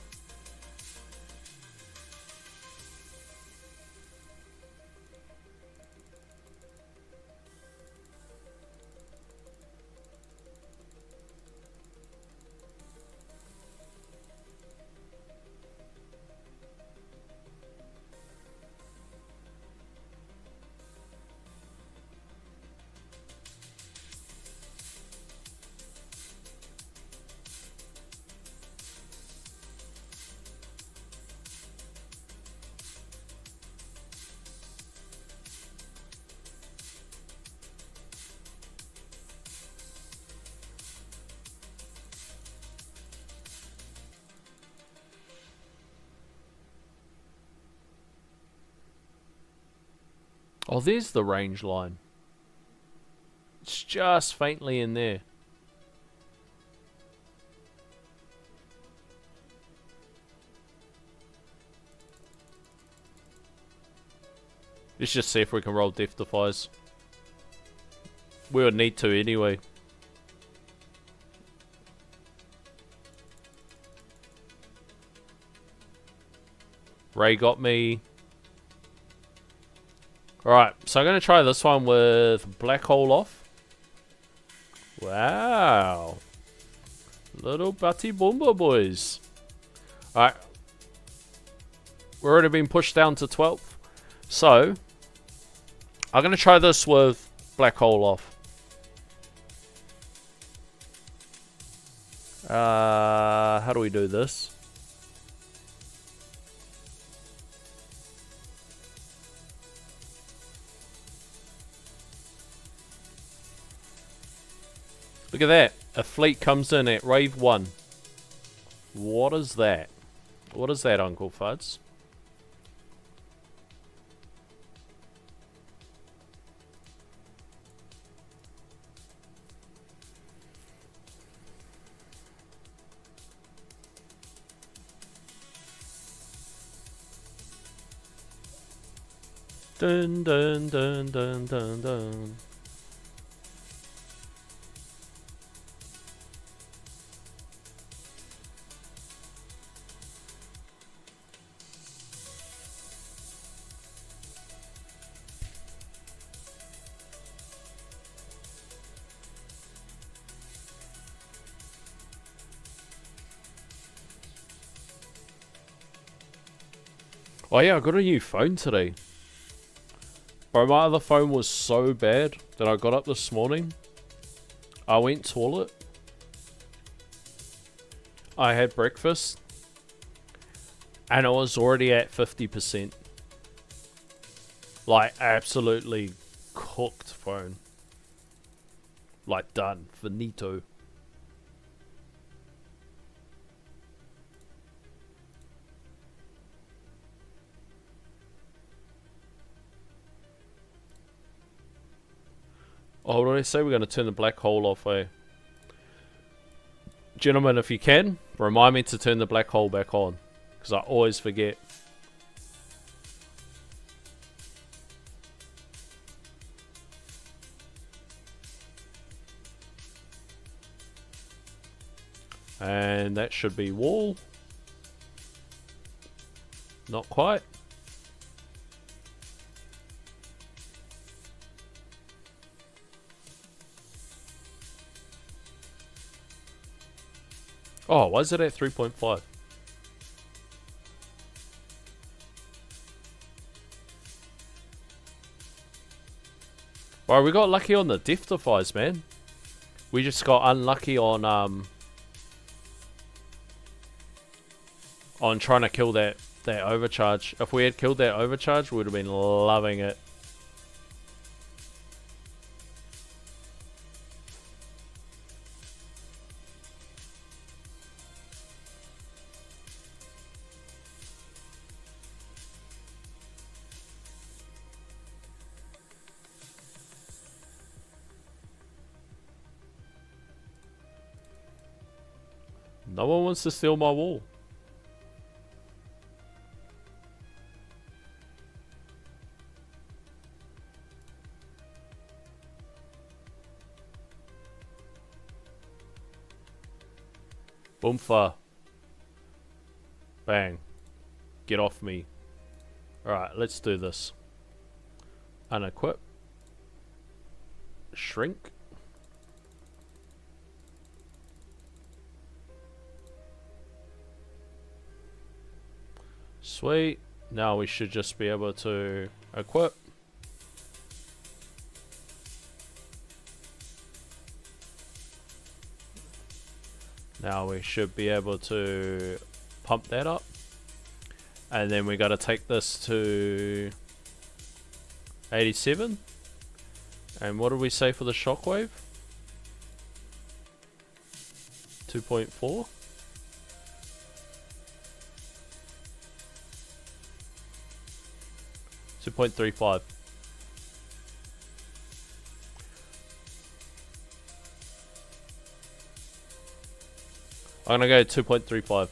Oh, there's the range line. It's just faintly in there. Let's just see if we can roll Death Defies. We would need to anyway. Ray got me. Alright, so I'm going to try this one with Black Hole off. Wow. Little Butty Boomba boys. Alright. We're already been pushed down to 12th. So, I'm going to try this with Black Hole off. How do we do this? Look at that. A fleet comes in at Rave 1. What is that? What is that, Uncle Fuds? Dun dun dun dun dun dun. Oh yeah, I got a new phone today. Bro, my other phone was so bad that I got up this morning. I went toilet. I had breakfast. And I was already at 50%. Like, absolutely cooked phone. Like, done. Finito. Oh, what did I say? We're going to turn the black hole off, eh? Gentlemen, if you can, remind me to turn the black hole back on. Because I always forget. And that should be wall. Not quite. Oh, why is it at 3.5? Well, we got lucky on the death defies, man. We just got unlucky on trying to kill that overcharge. If we had killed that overcharge, we would have been loving it. No one wants to steal my wall. Boomfa. Bang. Get off me. Alright, let's do this. Unequip. Shrink. Sweet. Now we should just be able to equip. Now we should be able to pump that up. And then we got to take this to 87. And what did we say for the shockwave? 2.4. .35. I'm gonna go 2.35.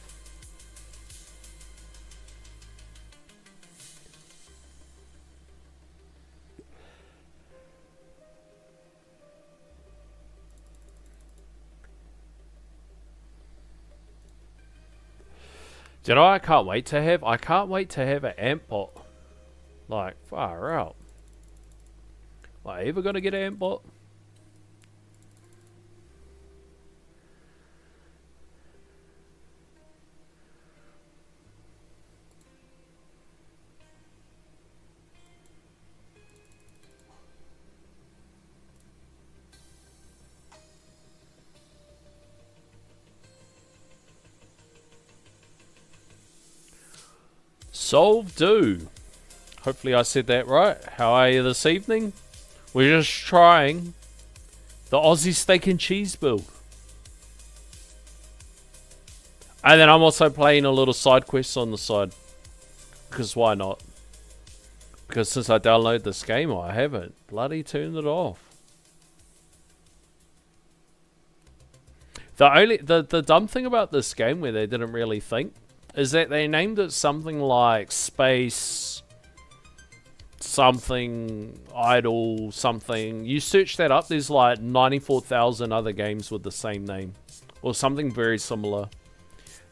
Do you know what I can't wait to have? I can't wait to have an amp bot. Like, far out. Like, ever gonna get an amp bot? Solve do. Hopefully I said that right. How are you this evening? We're just trying the Aussie steak and cheese build. And then I'm also playing a little side quest on the side. Because why not? Because since I downloaded this game, I haven't bloody turned it off. The dumb thing about this game where they didn't really think is that they named it something like Space something Idol something. You search that up, there's like 94,000 other games with the same name or something very similar.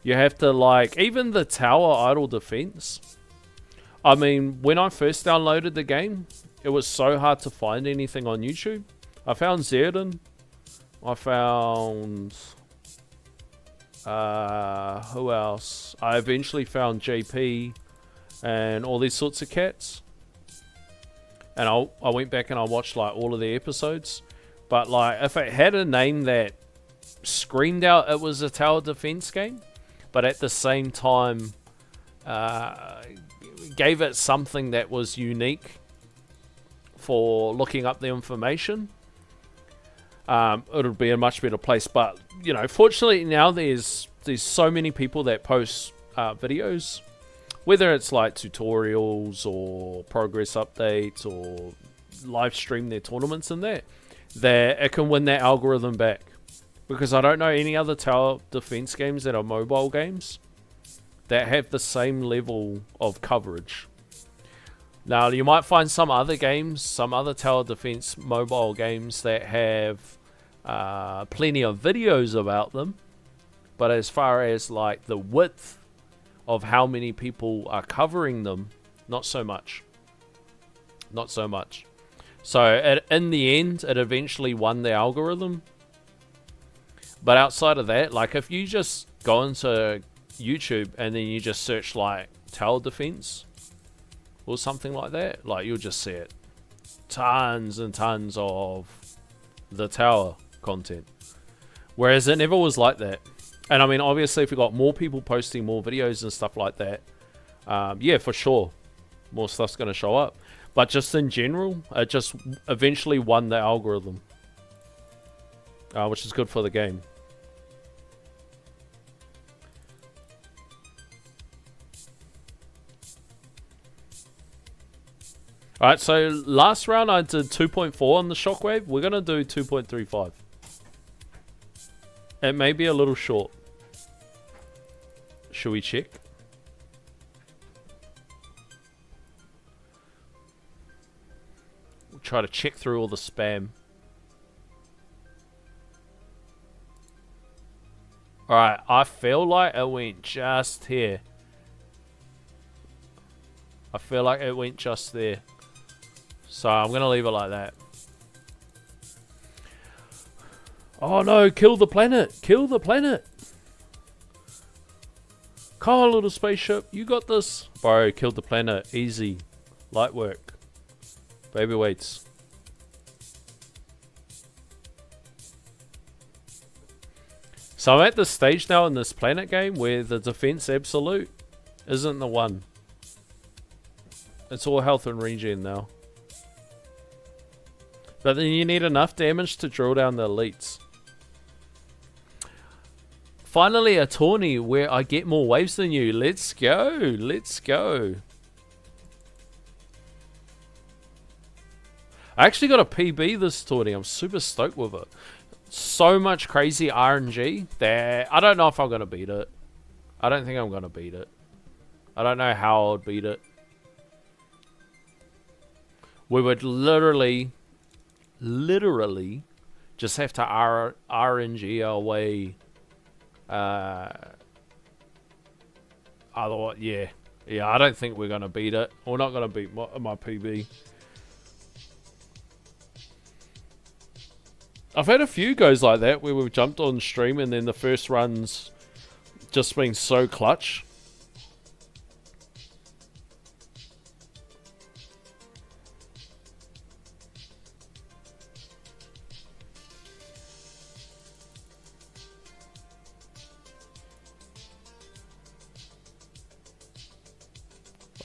You have to like, even the Tower Idol Defense. I mean, when I first downloaded the game, it was so hard to find anything on YouTube. I found Zerden. I found who else? I eventually found JP and all these sorts of cats. And I went back and I watched like all of the episodes. But like, if it had a name that screamed out it was a tower defense game, but at the same time gave it something that was unique for looking up the information, it would be a much better place. But you know, fortunately now there's so many people that post videos, whether it's like tutorials or progress updates or live stream their tournaments and that it can win that algorithm back. Because I don't know any other tower defense games that are mobile games that have the same level of coverage. Now, you might find some other games, some other tower defense mobile games that have plenty of videos about them, but as far as like the width of how many people are covering them, not so much. Not so much. So in the end, it eventually won the algorithm. But outside of that, like if you just go into YouTube and then you just search like tower defense or something like that, like you'll just see it. Tons and tons of the tower content. Whereas it never was like that. And I mean, obviously, if we got more people posting more videos and stuff like that, yeah, for sure, more stuff's going to show up. But just in general, it just eventually won the algorithm, which is good for the game. Alright, so last round I did 2.4 on the Shockwave. We're going to do 2.35. It may be a little short. Should we check? We'll try to check through all the spam. Alright, I feel like it went just here. I feel like it went just there. So I'm going to leave it like that. Oh no, kill the planet! Kill the planet! Come on, little spaceship, you got this. Bro, killed the planet. Easy. Light work. Baby weights. So I'm at the stage now in this planet game where the defense absolute isn't the one. It's all health and regen now. But then you need enough damage to drill down the elites. Finally a tourney where I get more waves than you. Let's go. Let's go. I actually got a PB this tourney. I'm super stoked with it. So much crazy RNG that I don't know if I'm going to beat it. I don't think I'm going to beat it. I don't know how I'd beat it. We would literally just have to RNG our way. Otherwise, yeah, I don't think we're gonna beat it. We're not gonna beat my PB. I've had a few goes like that where we've jumped on stream and then the first run's just been so clutch.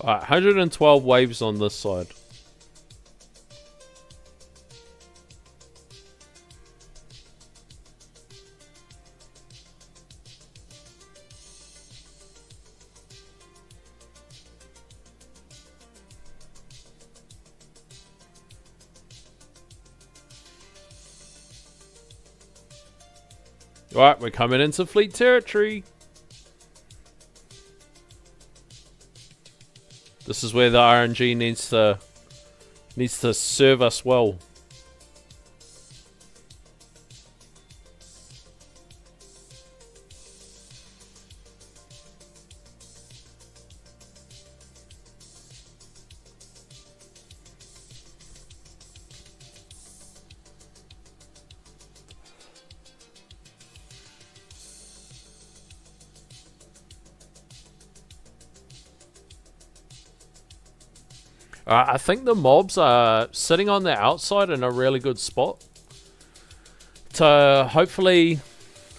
Alright, 112 waves on this side. Alright, we're coming into fleet territory. This is where the RNG needs to serve us well. I think the mobs are sitting on the outside in a really good spot. To hopefully,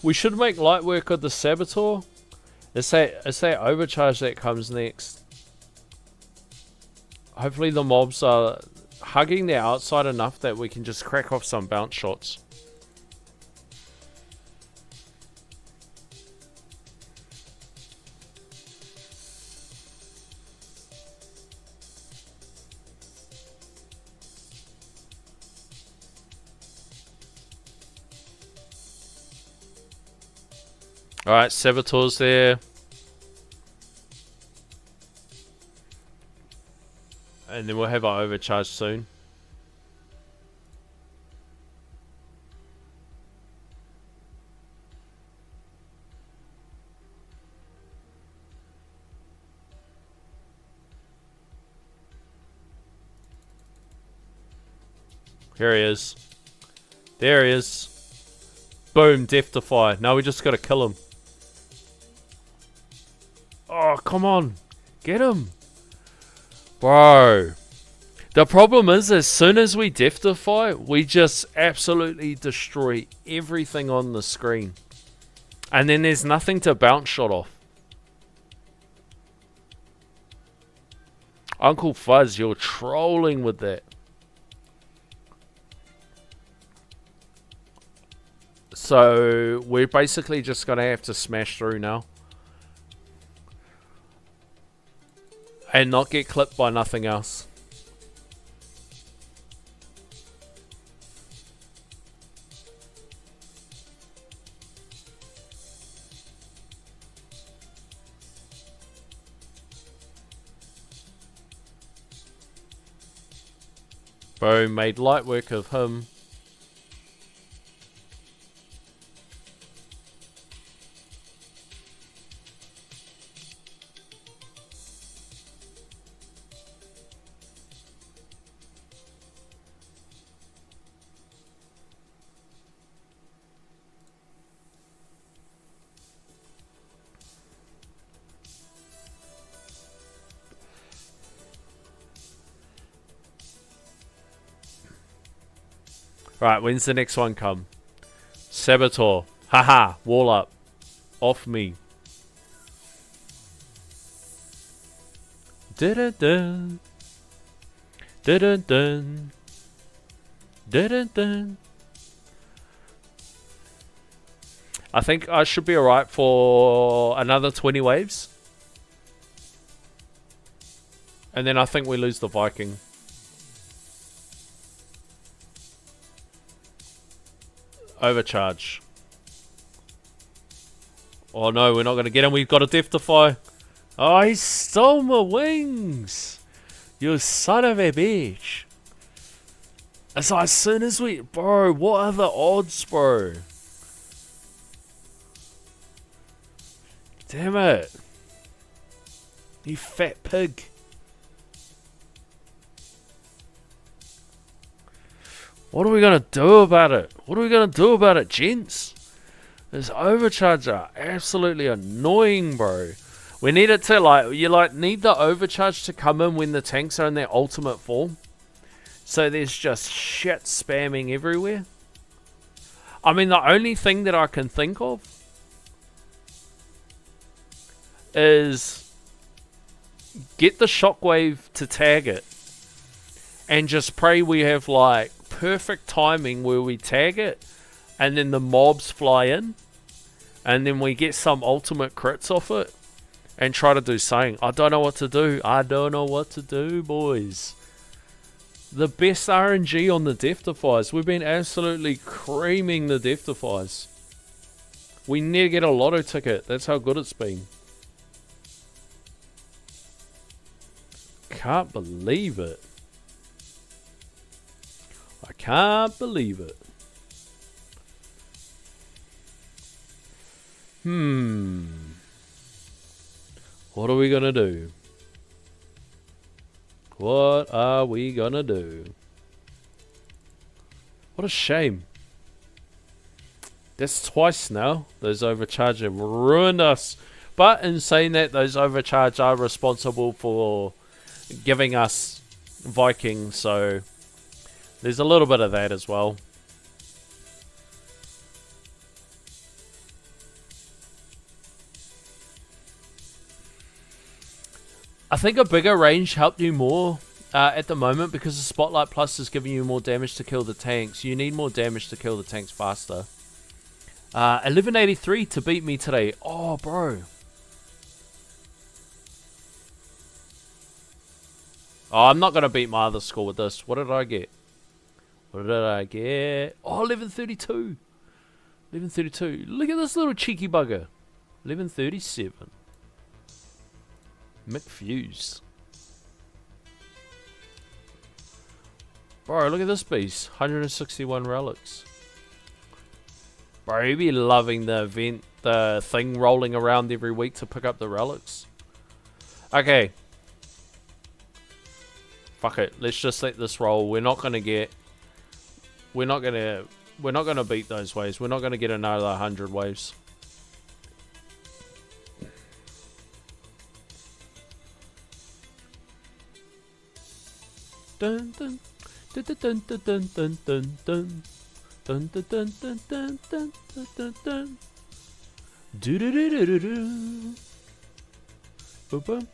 we should make light work of the Saboteur. It's that overcharge that comes next. Hopefully the mobs are hugging the outside enough that we can just crack off some bounce shots. Alright, Saboteur's there. And then we'll have our overcharge soon. Here he is. There he is. Boom, death defy. Now we just gotta kill him. Oh, come on. Get him. Bro. The problem is, as soon as we death defy, we just absolutely destroy everything on the screen. And then there's nothing to bounce shot off. Uncle Fuzz, you're trolling with that. So, we're basically just going to have to smash through now. And not get clipped by nothing else. Boom, made light work of him. Right, when's the next one come? Saboteur. Haha, wall up. Off me. Dun-dun-dun. Dun-dun-dun. Dun-dun-dun. I think I should be alright for another 20 waves. And then I think we lose the Viking. Overcharge. Oh no, we're not going to get him. We've got a death defy. Oh, he stole my wings. You son of a bitch. It's like as soon as we... Bro, what are the odds, bro? Damn it. You fat pig. What are we going to do about it? What are we going to do about it, gents? This overcharge are absolutely annoying, bro. We need it to, like, you, like, need the overcharge to come in when the tanks are in their ultimate form. So there's just shit spamming everywhere. I mean, the only thing that I can think of is get the shockwave to tag it. And just pray we have, like, perfect timing where we tag it and then the mobs fly in and then we get some ultimate crits off it and try to do something. I don't know what to do. I don't know what to do, boys. The best RNG on the death defies. We've been absolutely creaming the death defies. We need to get a lotto ticket. That's how good it's been. Can't believe it. I can't believe it. What are we gonna do? What are we gonna do? What a shame. That's twice now. Those overcharge have ruined us. But in saying that, those overcharge are responsible for giving us Vikings, so there's a little bit of that as well. I think a bigger range helped you more at the moment because the Spotlight Plus is giving you more damage to kill the tanks. You need more damage to kill the tanks faster. 1183 to beat me today. Oh, bro. Oh, I'm not going to beat my other score with this. What did I get? What did I get? Oh, 1132. 1132. Look at this little cheeky bugger. 1137. McFuse. Bro, look at this beast. 161 relics. Bro, you be loving the event, the thing rolling around every week to pick up the relics. Okay. Fuck it. Let's just let this roll. We're not going to get we're not gonna beat those waves. We're not gonna get another 100 waves. Dun dun dun dun dun dun dun dun dun dun dun dun dun dun dun dun dun. Do do do do do do. Boom boom.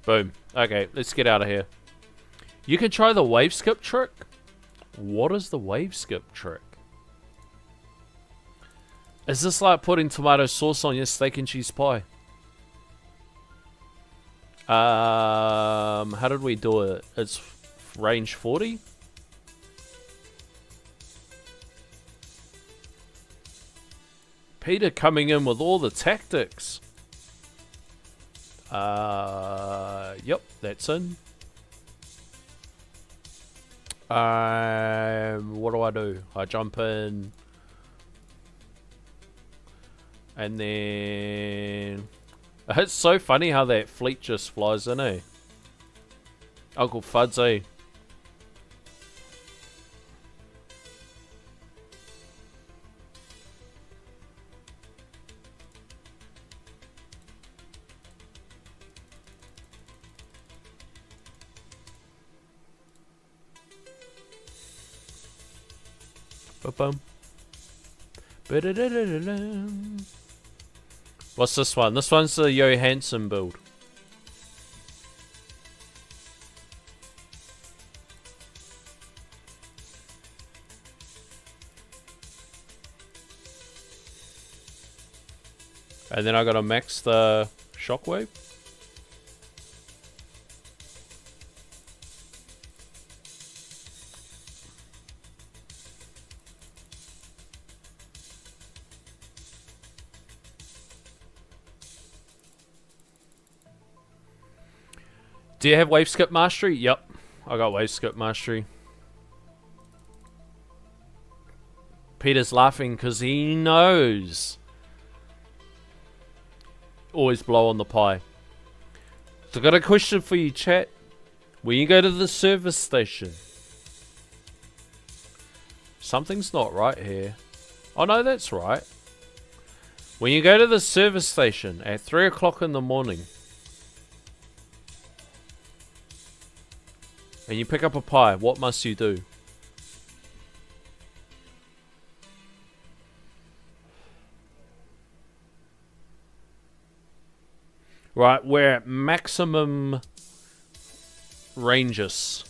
Boom. Okay, let's get out of here. You can try the wave skip trick. What is the wave skip trick? Is this like putting tomato sauce on your steak and cheese pie? How did we do it? It's range 40? Peter coming in with all the tactics. Yep, that's in. What do? I jump in. And then... It's so funny how that fleet just flies in, eh? Uncle Fuds, eh? Ba-bum. Ba-da-da-da-da-da. What's this one? This one's the Johansson build. And then I gotta max the shockwave. Do you have wave skip mastery? Yep, I got wave skip mastery. Peter's laughing because he knows. Always blow on the pie. So I got a question for you, chat. When you go to the service station, something's not right here. Oh no, that's right. When you go to the service station at 3 o'clock in the morning, and you pick up a pie, what must you do? Right, we're at maximum ranges.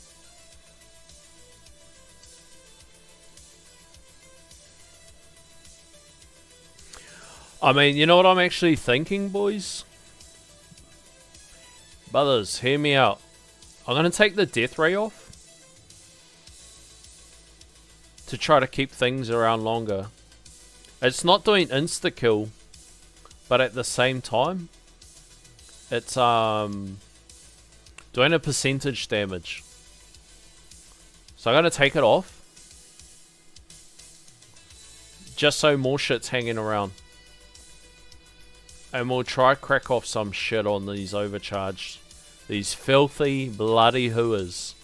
I mean, you know what I'm actually thinking, boys? Brothers, hear me out. I'm going to take the death ray off to try to keep things around longer. It's not doing insta-kill, but at the same time, it's doing a percentage damage. So I'm going to take it off, just so more shit's hanging around. And we'll try crack off some shit on these overcharged. These filthy, bloody hooers.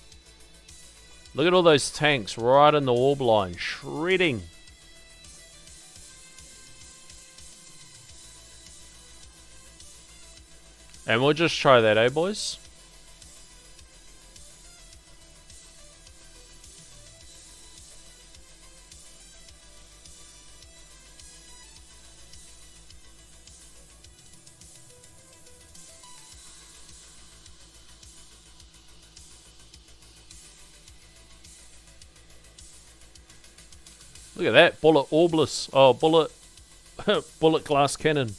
Look at all those tanks right in the orb line, shredding. And we'll just try that, eh, boys? Look at that, bullet orbless. Oh, bullet, bullet glass cannon.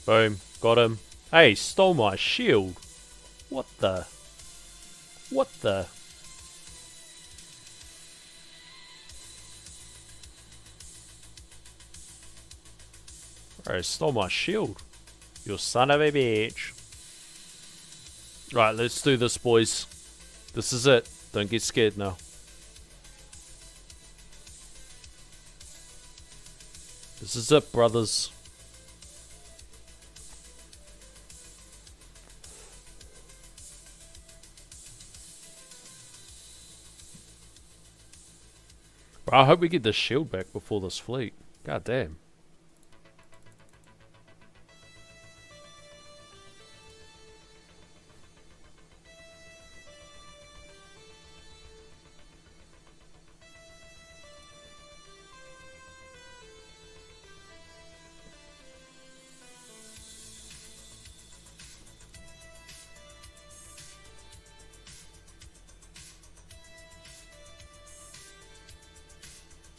Boom. Got him. Hey, stole my shield. What the? What the? Bro, stole my shield. You son of a bitch. Right, let's do this, boys. This is it. Don't get scared now. This is it, brothers. Bro, I hope we get this shield back before this fleet. God damn.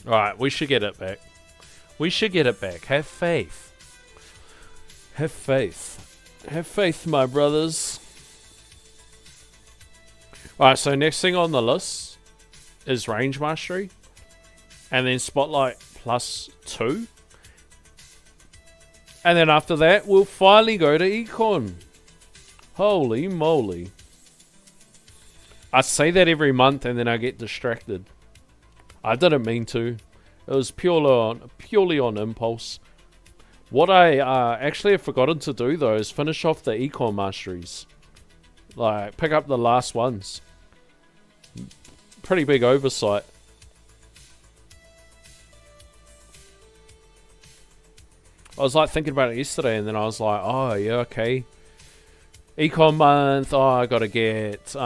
Alright, we should get it back. We should get it back. Have faith. Have faith. Have faith, my brothers. Alright, so next thing on the list is Range Mastery. And then Spotlight +2. And then after that, we'll finally go to Econ. Holy moly. I say that every month and then I get distracted. I didn't mean to. It was purely on impulse. What I actually have forgotten to do though is finish off the Econ Masteries. Like, pick up the last ones. Pretty big oversight. I was like thinking about it yesterday and then I was like, oh yeah, okay. Econ month, oh I gotta get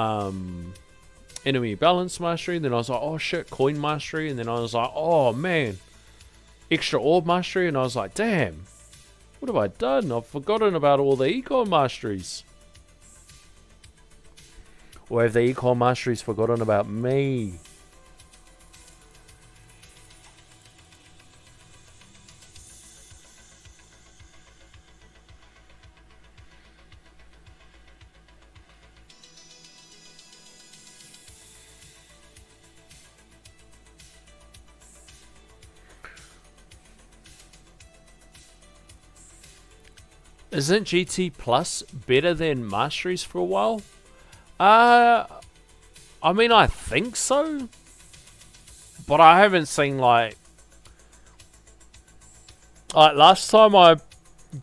enemy balance mastery, and then I was like, oh shit, coin mastery, and then I was like, oh man, extra orb mastery, and I was like, damn, what have I done? I've forgotten about all the econ masteries. Or have the econ masteries forgotten about me? Isn't GT Plus better than Masteries for a while? I mean, I think so. But I haven't seen, like last time I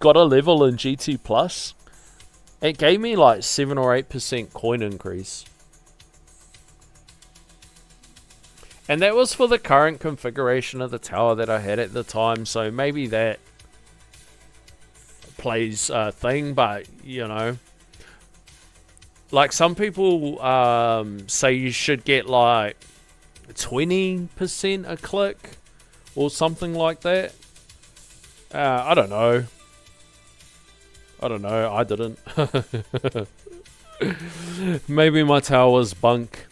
got a level in GT Plus, it gave me like 7 or 8% coin increase. And that was for the current configuration of the tower that I had at the time, so maybe that plays a thing, but you know, like some people say you should get like 20% a click or something like that. I don't know. I didn't. Maybe my tower's bunk.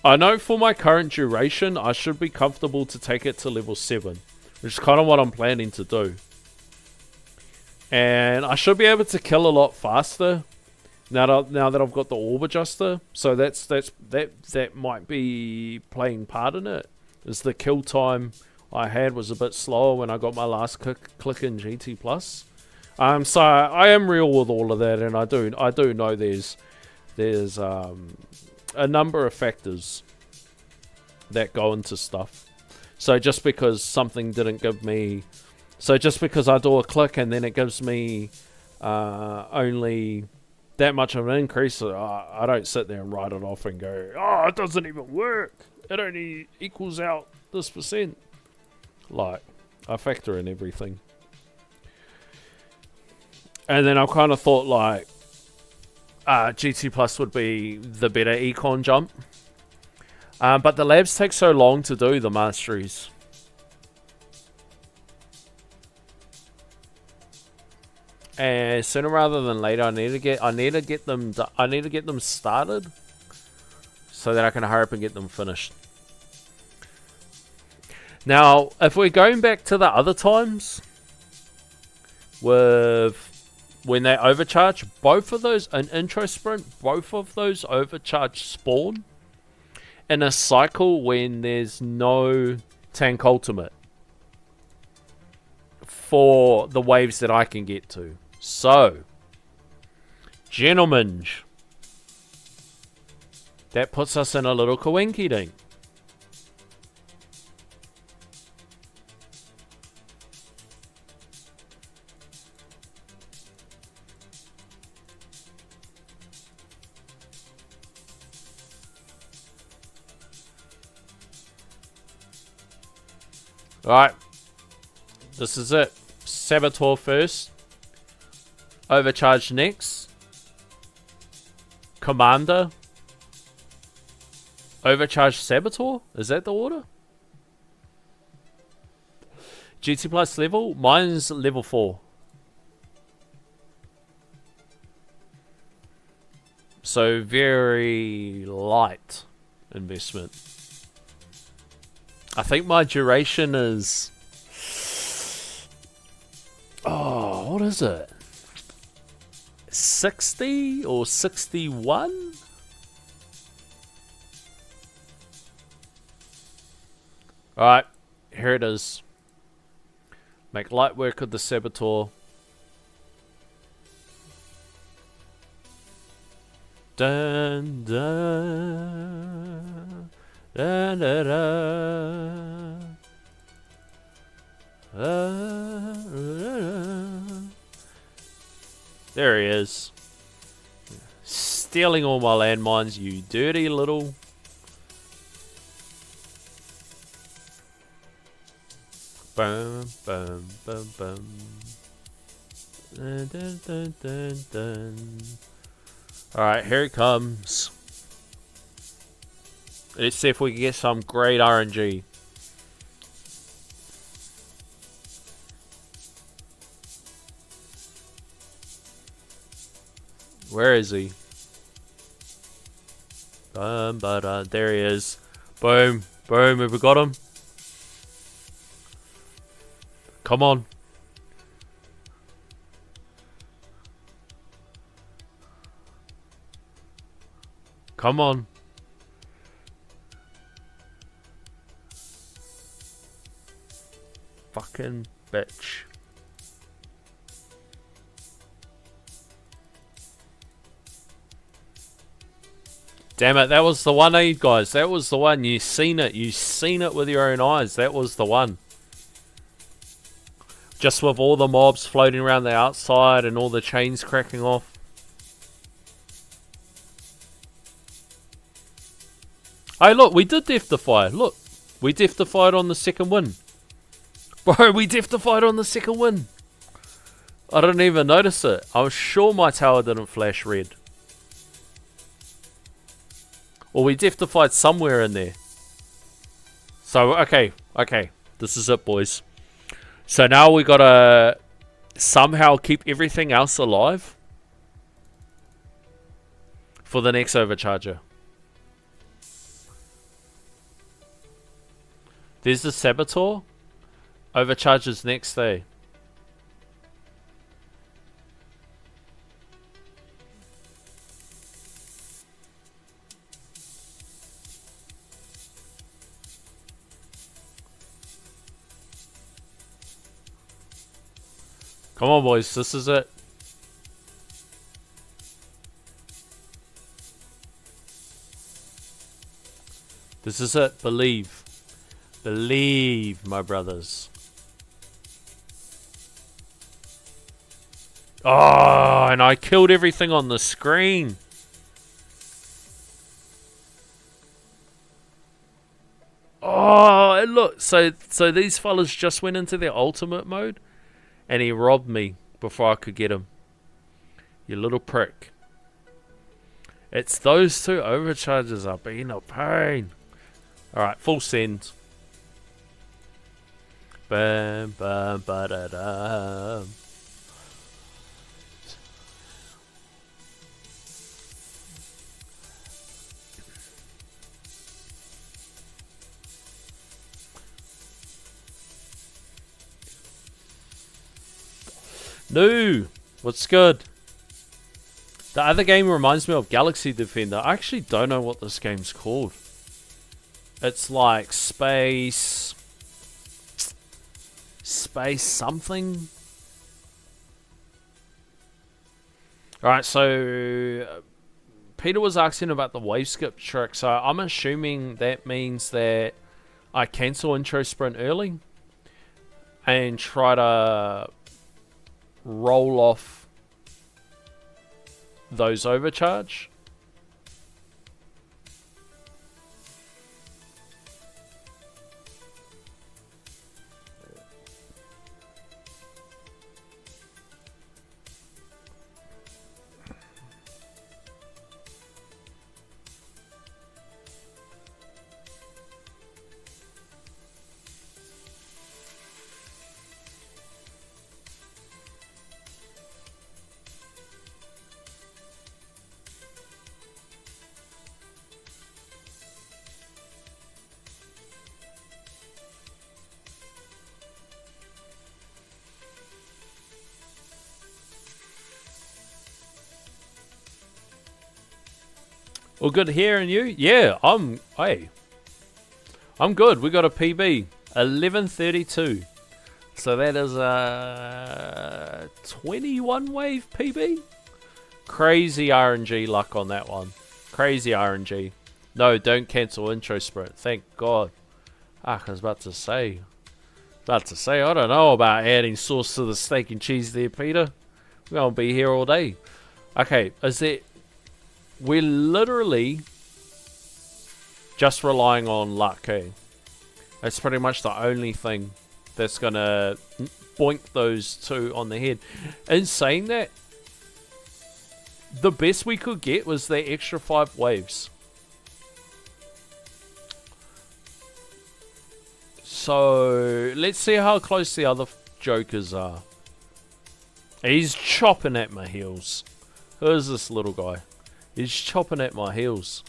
I know for my current duration I should be comfortable to take it to level 7, which is kind of what I'm planning to do. And I should be able to kill a lot faster now that I've got the orb adjuster. So that might be playing part in it. Is the kill time I had was a bit slower when I got my last click in GT Plus. So I am real with all of that, and I do know there's a number of factors that go into stuff. So just because something didn't give me, so just because I do a click and then it gives me only that much of an increase, I don't sit there and write it off and go, oh, it doesn't even work. It only equals out this percent. Like, I factor in everything. And then I kind of thought like GT Plus would be the better econ jump. But the labs take so long to do the masteries. And sooner rather than later, I need to get them started so that I can hurry up and get them finished. Now, if we're going back to the other times, with when they overcharge, both of those, an intro sprint, both of those overcharge spawn in a cycle when there's no tank ultimate for the waves that I can get to. So, gentlemen, that puts us in a little coinky dink. Alright, this is it. Saboteur first. Overcharge next. Commander. Overcharge Saboteur? Is that the order? GT Plus level? Mine's level 4. So very light investment. I think my duration is... Oh, what is it? 60 or 61? Alright, here it is. Make light work of the Saboteur. Dun dun dun dun dun. There he is. Stealing all my landmines, you dirty little... Bum, bum, bum, bum. Dun, dun, dun, dun, dun. Alright, here it comes. Let's see if we can get some great RNG. Where is he? There he is. Boom. Boom. Have we got him? Come on. Come on. Fucking bitch. Damn it, that was the one, eh, guys? That was the one. You seen it. You seen it with your own eyes. That was the one. Just with all the mobs floating around the outside and all the chains cracking off. Hey, look, we did death-defy. Look, we death-defied on the second win. Bro, we death-defied on the second win. I didn't even notice it. I was sure my tower didn't flash red. Well, we death-defied somewhere in there. So, okay. This is it, boys. So now we gotta somehow keep everything else alive for the next overcharger. There's the Saboteur. Overcharges next day. Come on, boys. This is it. This is it. Believe. Believe, my brothers. Oh, and I killed everything on the screen. Oh, and look. So these fellas just went into their ultimate mode. And he robbed me before I could get him. You little prick. It's those two overcharges are being a pain. Alright, full send. Bam, bam, ba-da-da. No! What's good? The other game reminds me of Galaxy Defender. I actually don't know what this game's called. It's like Space something. Alright, so Peter was asking about the wave skip trick, so I'm assuming that means that I cancel intro sprint early and try to roll off those overcharge. All good hearing you? Yeah, I'm good. We got a PB. 11:32. So that is a 21 wave PB. Crazy RNG luck on that one. Crazy RNG. No, don't cancel intro sprint. Thank God. I was about to say, I don't know about adding sauce to the steak and cheese there, Peter. We're going to be here all day. Okay, is it... We're literally just relying on luck, eh? That's pretty much the only thing that's going to boink those two on the head. In saying that, the best we could get was the extra 5 waves. So, let's see how close the other jokers are. He's chopping at my heels. Who's this little guy? He's chopping at my heels.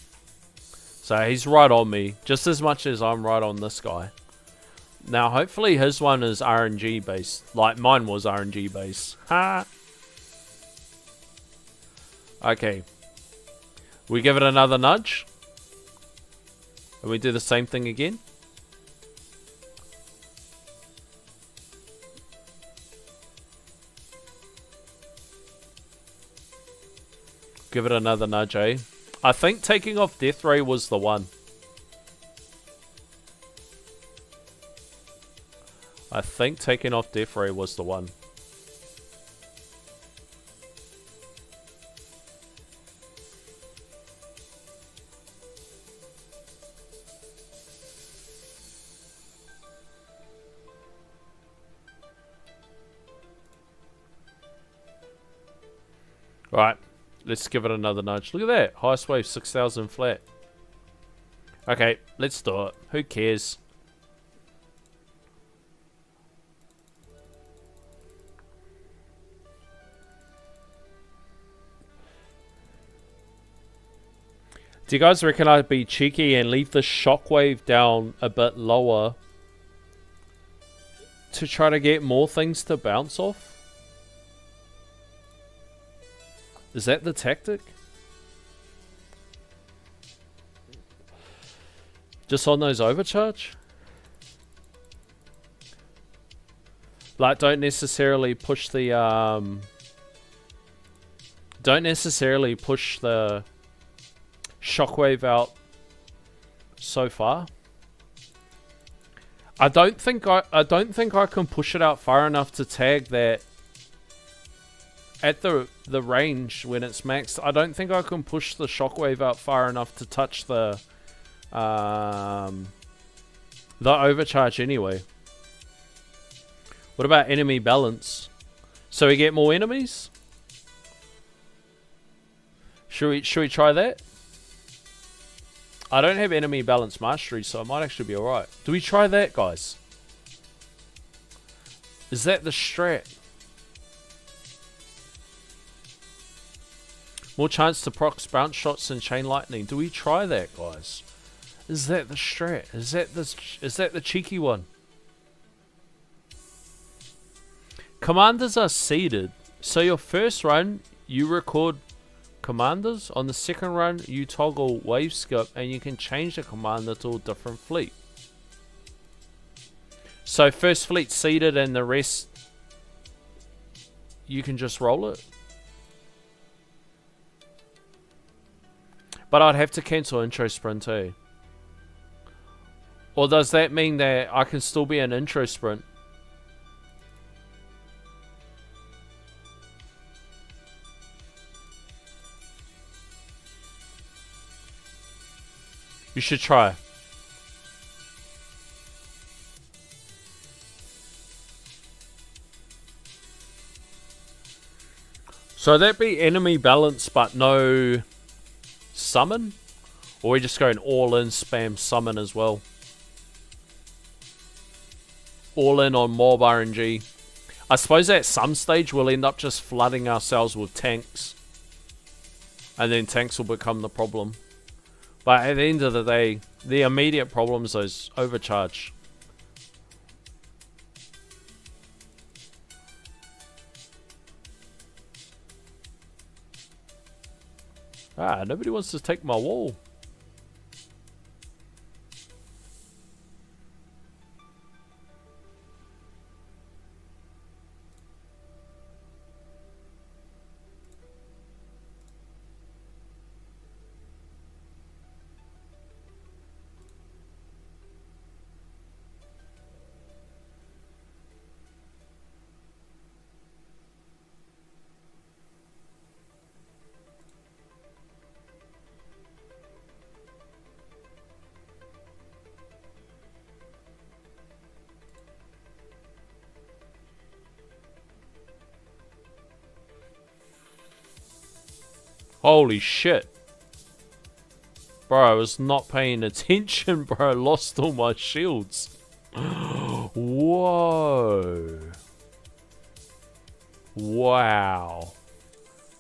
So he's right on me, just as much as I'm right on this guy. Now, hopefully his one is RNG based, like mine was RNG based. Ha! Okay. We give it another nudge. And we do the same thing again. Give it another nudge, eh? I think taking off Death Ray was the one. I think taking off Death Ray was the one. Right. Let's give it another nudge. Look at that. Highest wave, 6,000 flat. Okay, let's do it. Who cares? Do you guys reckon I'd be cheeky and leave the shockwave down a bit lower to try to get more things to bounce off? Is that the tactic? Just on those overcharge? Like, don't necessarily push the shockwave out so far. I don't think I can push it out far enough to tag that at the range when it's maxed. I don't think I can push the shockwave out far enough to touch the overcharge anyway. What about enemy balance? So we get more enemies? Should we try that? I don't have enemy balance mastery, so I might actually be alright. Do we try that, guys? Is that the strat? More chance to proc bounce shots and chain lightning. Do we try that, guys? Is that the strat? Is that the cheeky one? Commanders are seeded. So your first run, you record commanders. On the second run, you toggle wave skip and you can change the commander to a different fleet. So first fleet seeded and the rest, you can just roll it. But I'd have to cancel intro sprint too. Or does that mean that I can still be an intro sprint? You should try. So that be enemy balance but no summon? Or we just going all in spam summon as well? All in on mob RNG. I suppose at some stage we'll end up just flooding ourselves with tanks. And then tanks will become the problem. But at the end of the day, the immediate problem is those overcharge. Ah, nobody wants to take my wall. Holy shit. Bro, I was not paying attention, bro. I lost all my shields. Whoa. Wow.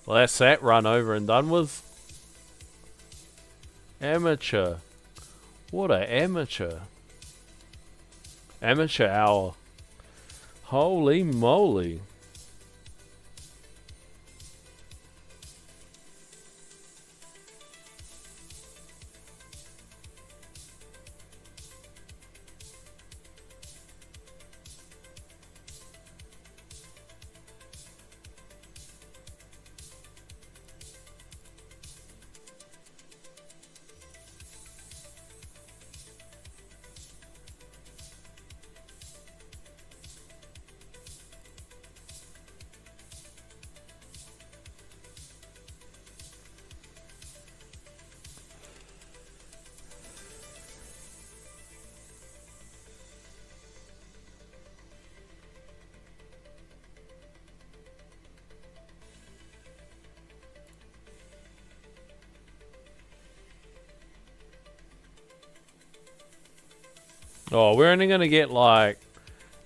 Well, that's that run over and done with. Amateur. What a amateur. Amateur hour. Holy moly. Oh, we're only going to get, like,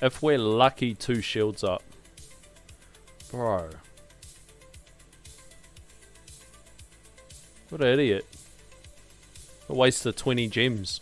if we're lucky, 2 shields up. Bro. What an idiot. A waste of 20 gems.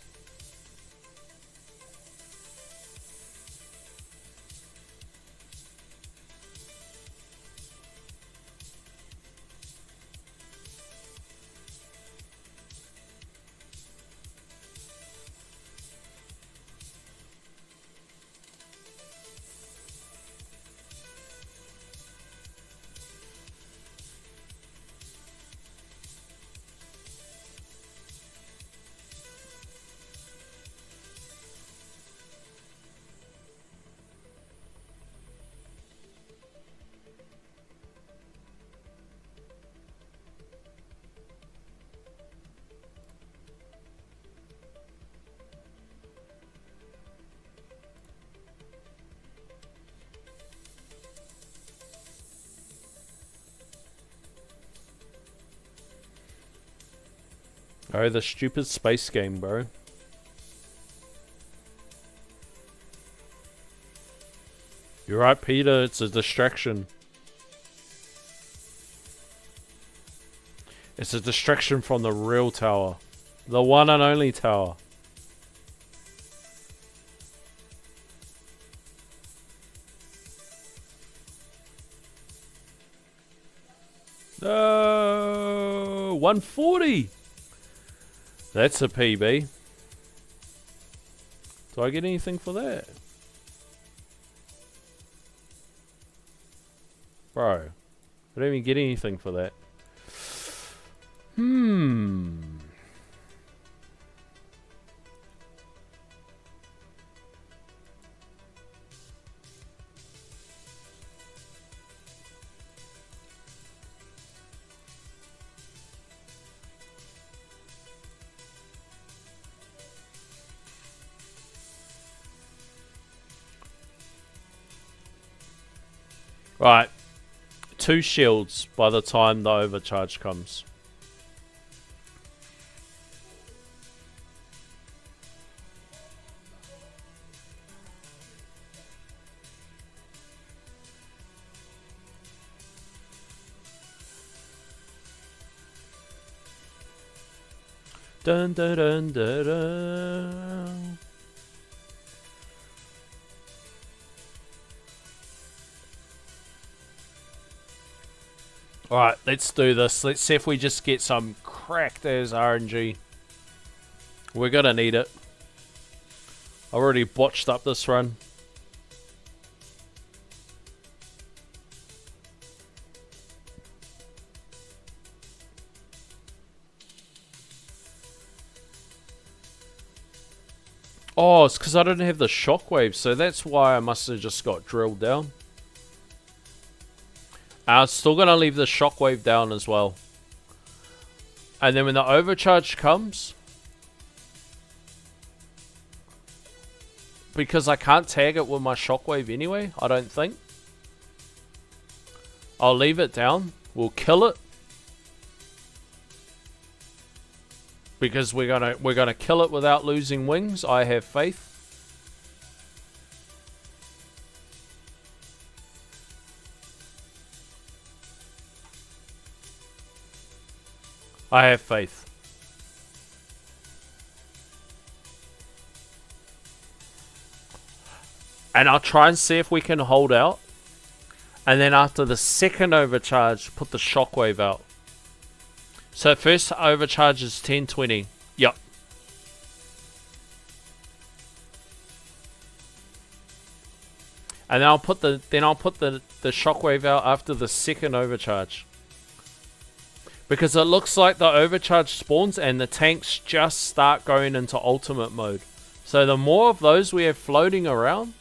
Oh, the stupid space game, bro. You're right, Peter. It's a distraction. It's a distraction from the real tower. The one and only tower. No, 140. That's a PB. Do I get anything for that? Bro, I don't even get anything for that. Right. 2 shields by the time the overcharge comes. Dun dun dun dun dun. Alright, let's do this. Let's see if we just get some cracked as RNG. We're gonna need it. I already botched up this run. Oh, it's because I didn't have the shockwave, so that's why I must have just got drilled down. I'm still going to leave the shockwave down as well. And then when the overcharge comes, because I can't tag it with my shockwave anyway, I don't think, I'll leave it down. We'll kill it. Because we're gonna kill it without losing wings. I have faith. I have faith. And I'll try and see if we can hold out. And then after the second overcharge, put the shockwave out. So first overcharge is 1020. Yep. And then I'll put the shockwave out after the second overcharge. Because it looks like the overcharge spawns and the tanks just start going into ultimate mode. So the more of those we have floating around.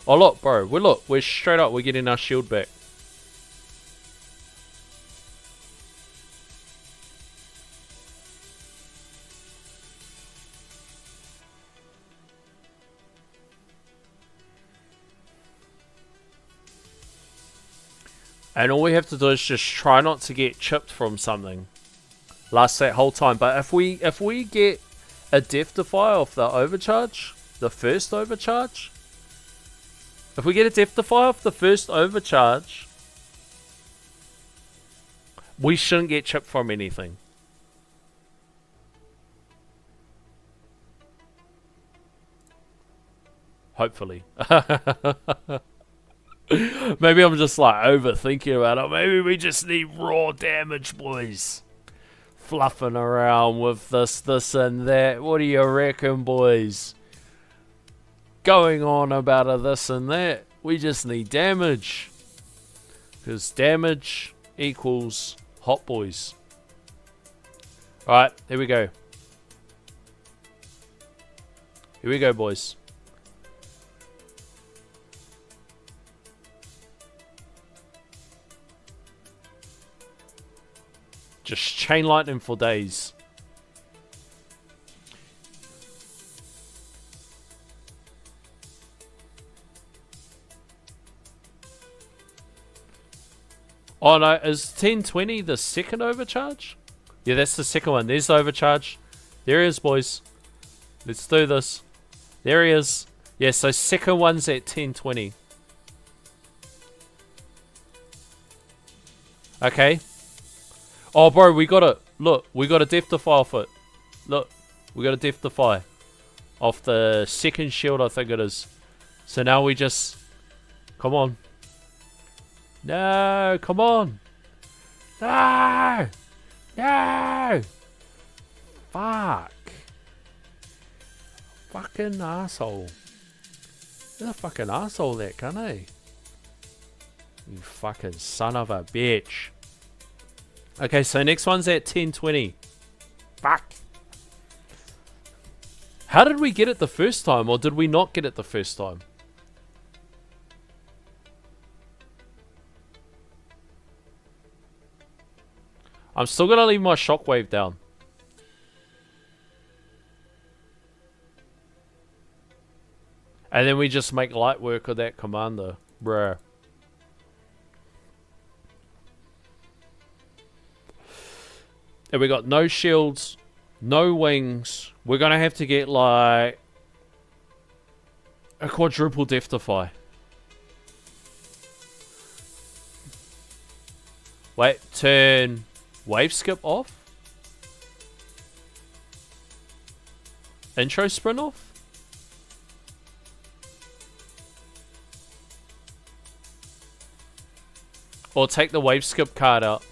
Oh look, bro, we're straight up, we're getting our shield back. And all we have to do is just try not to get chipped from something. Last that whole time. But if we get a death defy off the overcharge, the first overcharge, if we get a death defy off the first overcharge, we shouldn't get chipped from anything. Hopefully. Maybe I'm just like overthinking about it. Maybe we just need raw damage, boys. Fluffing around with this and that. What do you reckon, boys? Going on about a this and that. We just need damage. Because damage equals hot boys. Alright, here we go. Here we go, boys. Just chain lightning for days. Oh no, is 1020 the second overcharge? Yeah, that's the second one. There's the overcharge. There he is, boys. Let's do this. There he is. Yeah, so second one's at 1020. Okay. Oh, bro, we got it. Look, we got a death defy off it. Look, we got a death defy off the second shield, I think it is. So now we just... Come on. No, come on. No! No! Fuck. Fucking asshole. You're a fucking asshole, that cunt, You fucking son of a bitch. Okay, so next one's at 10:20. Fuck. How did we get it the first time, or did we not get it the first time? I'm still gonna leave my shockwave down. And then we just make light work of that commander. Bruh. And we got no shields, no wings. We're gonna have to get like a quadruple death defy. Wait, turn wave skip off? Intro sprint off? Or take the wave skip card out.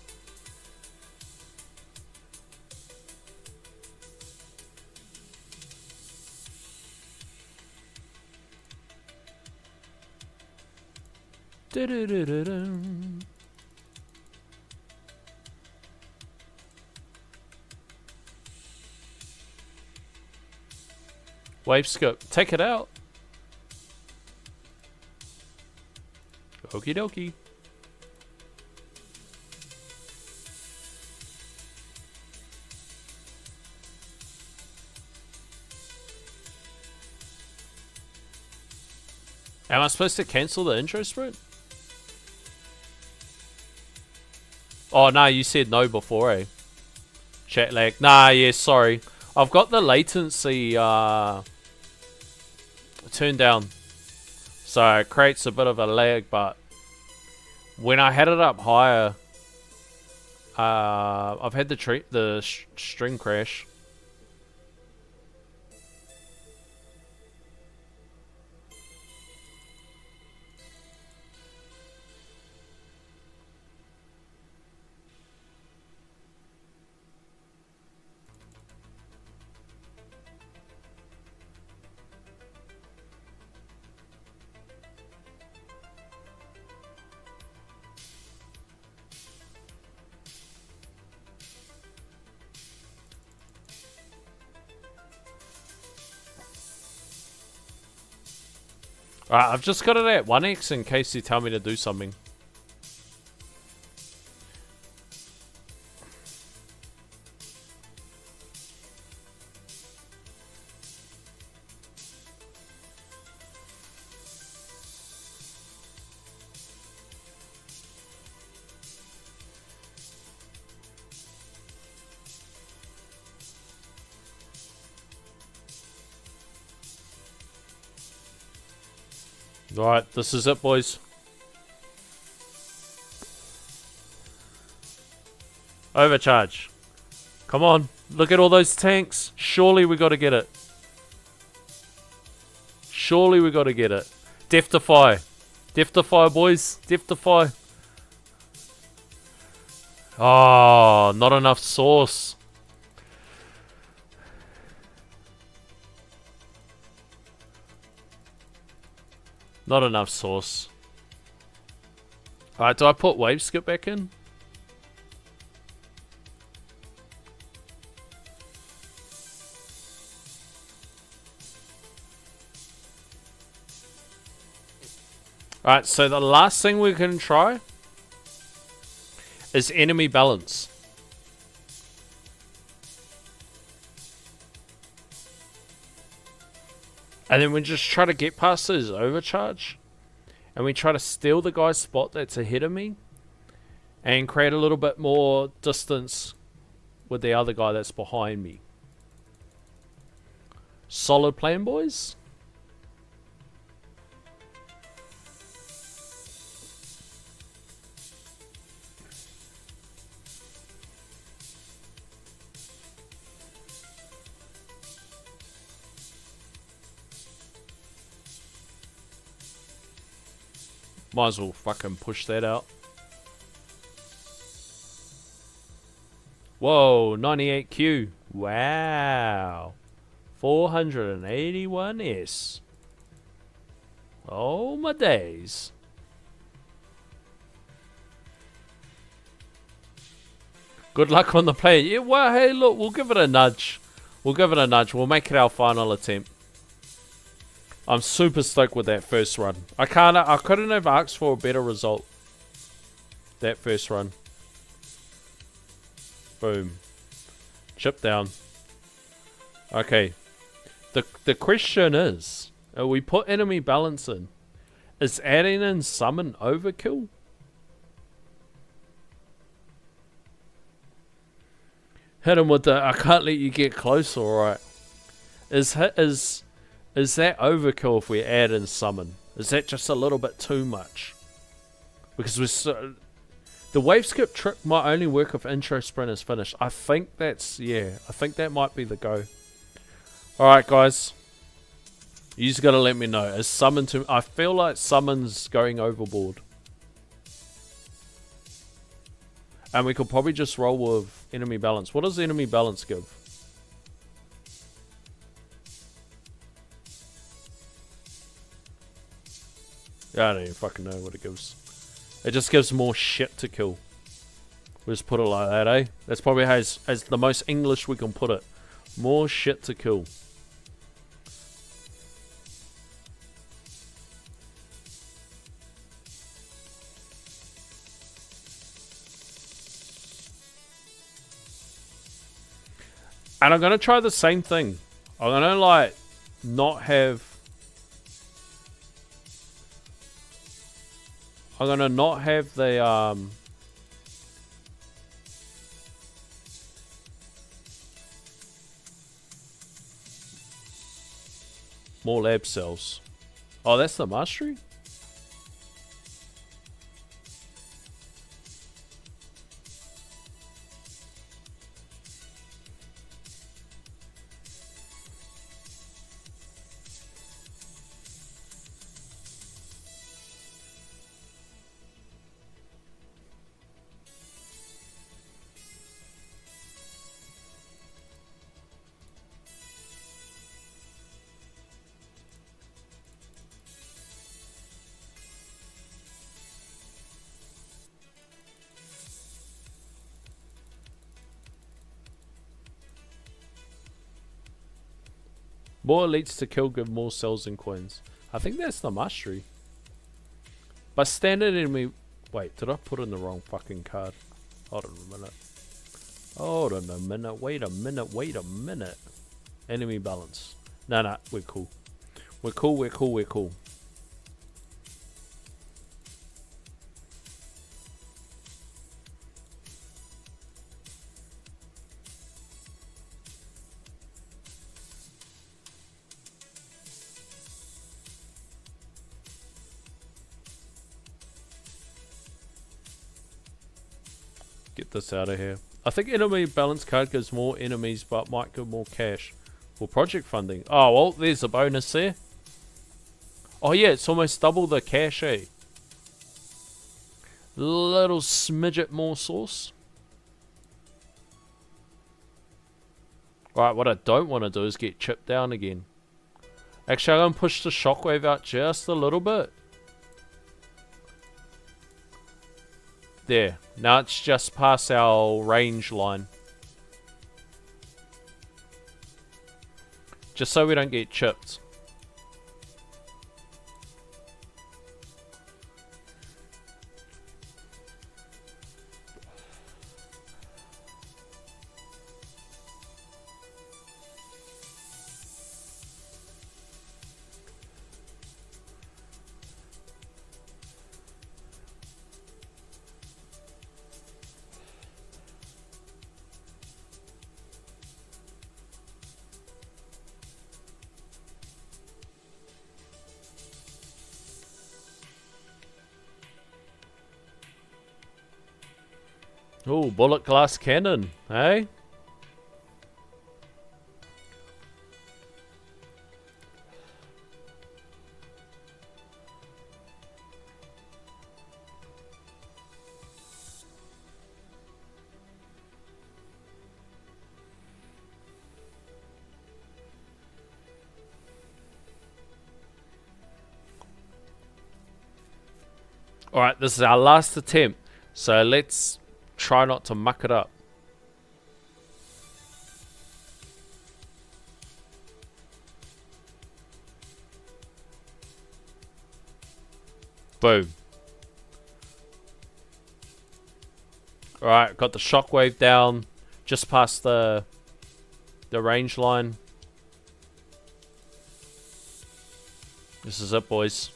Wave skip. Take it out. Okie dokie. Am I supposed to cancel the intro sprint? Oh, no, you said no before, eh? Chat lag. Nah, yeah, sorry. I've got the latency turned down. So it creates a bit of a lag, but when I had it up higher, I've had the string crash. Alright, I've just got it at 1x in case you tell me to do something. Alright, this is it, boys. Overcharge. Come on, look at all those tanks. Surely we gotta get it. Surely we gotta get it. Death defy. Death defy, boys. Death defy. Oh, not enough sauce. Not enough sauce. Alright, do I put wave skip back in? Alright, so the last thing we can try is enemy balance. And then we just try to get past his overcharge. And we try to steal the guy's spot that's ahead of me. And create a little bit more distance with the other guy that's behind me. Solid plan, boys? Might as well fucking push that out. Whoa, 98Q. Wow. 481S. Oh my days. Good luck on the play. Yeah, well, hey, look, we'll give it a nudge. We'll give it a nudge. We'll make it our final attempt. I'm super stoked with that first run. I couldn't have asked for a better result. That first run. Boom. Chip down. Okay. The question is, we put enemy balance in. Is adding in summon overkill? Hit him with the I can't let you get close, alright. Is that overkill if we add in summon? Is that just a little bit too much? Because the wave skip trick might only work if intro sprint is finished. I think that's, yeah, I think that might be the go. Alright guys. You just gotta let me know. Is summon too, I feel like summon's going overboard. And we could probably just roll with enemy balance. What does enemy balance give? Yeah, I don't even fucking know what it gives. It just gives more shit to kill. We'll just put it like that, eh? That's probably as the most English we can put it. More shit to kill. And I'm going to try the same thing. I'm going to, like, not have... I'm going to not have the, more lab cells. Oh, that's the mastery? More elites to kill give more cells and coins. I think that's the mastery. But standard enemy... Wait, did I put in the wrong fucking card? Hold on a minute. Hold on a minute. Wait a minute. Wait a minute. Enemy balance. Nah, we're cool. We're cool, we're cool, we're cool. Get this out of here. I think enemy balance card gives more enemies but might give more cash for project funding. Oh, well, there's a bonus there. Oh yeah, it's almost double the cash, eh? Little smidget more sauce. Right, what I don't want to do is get chipped down again. Actually, I'm going to push the shockwave out just a little bit. There. Now it's just past our range line. Just so we don't get chipped. Oh, bullet glass cannon, eh? Alright, this is our last attempt. So let's try not to muck it up. Boom. Alright, got the shockwave down just past the range line. This is it, boys.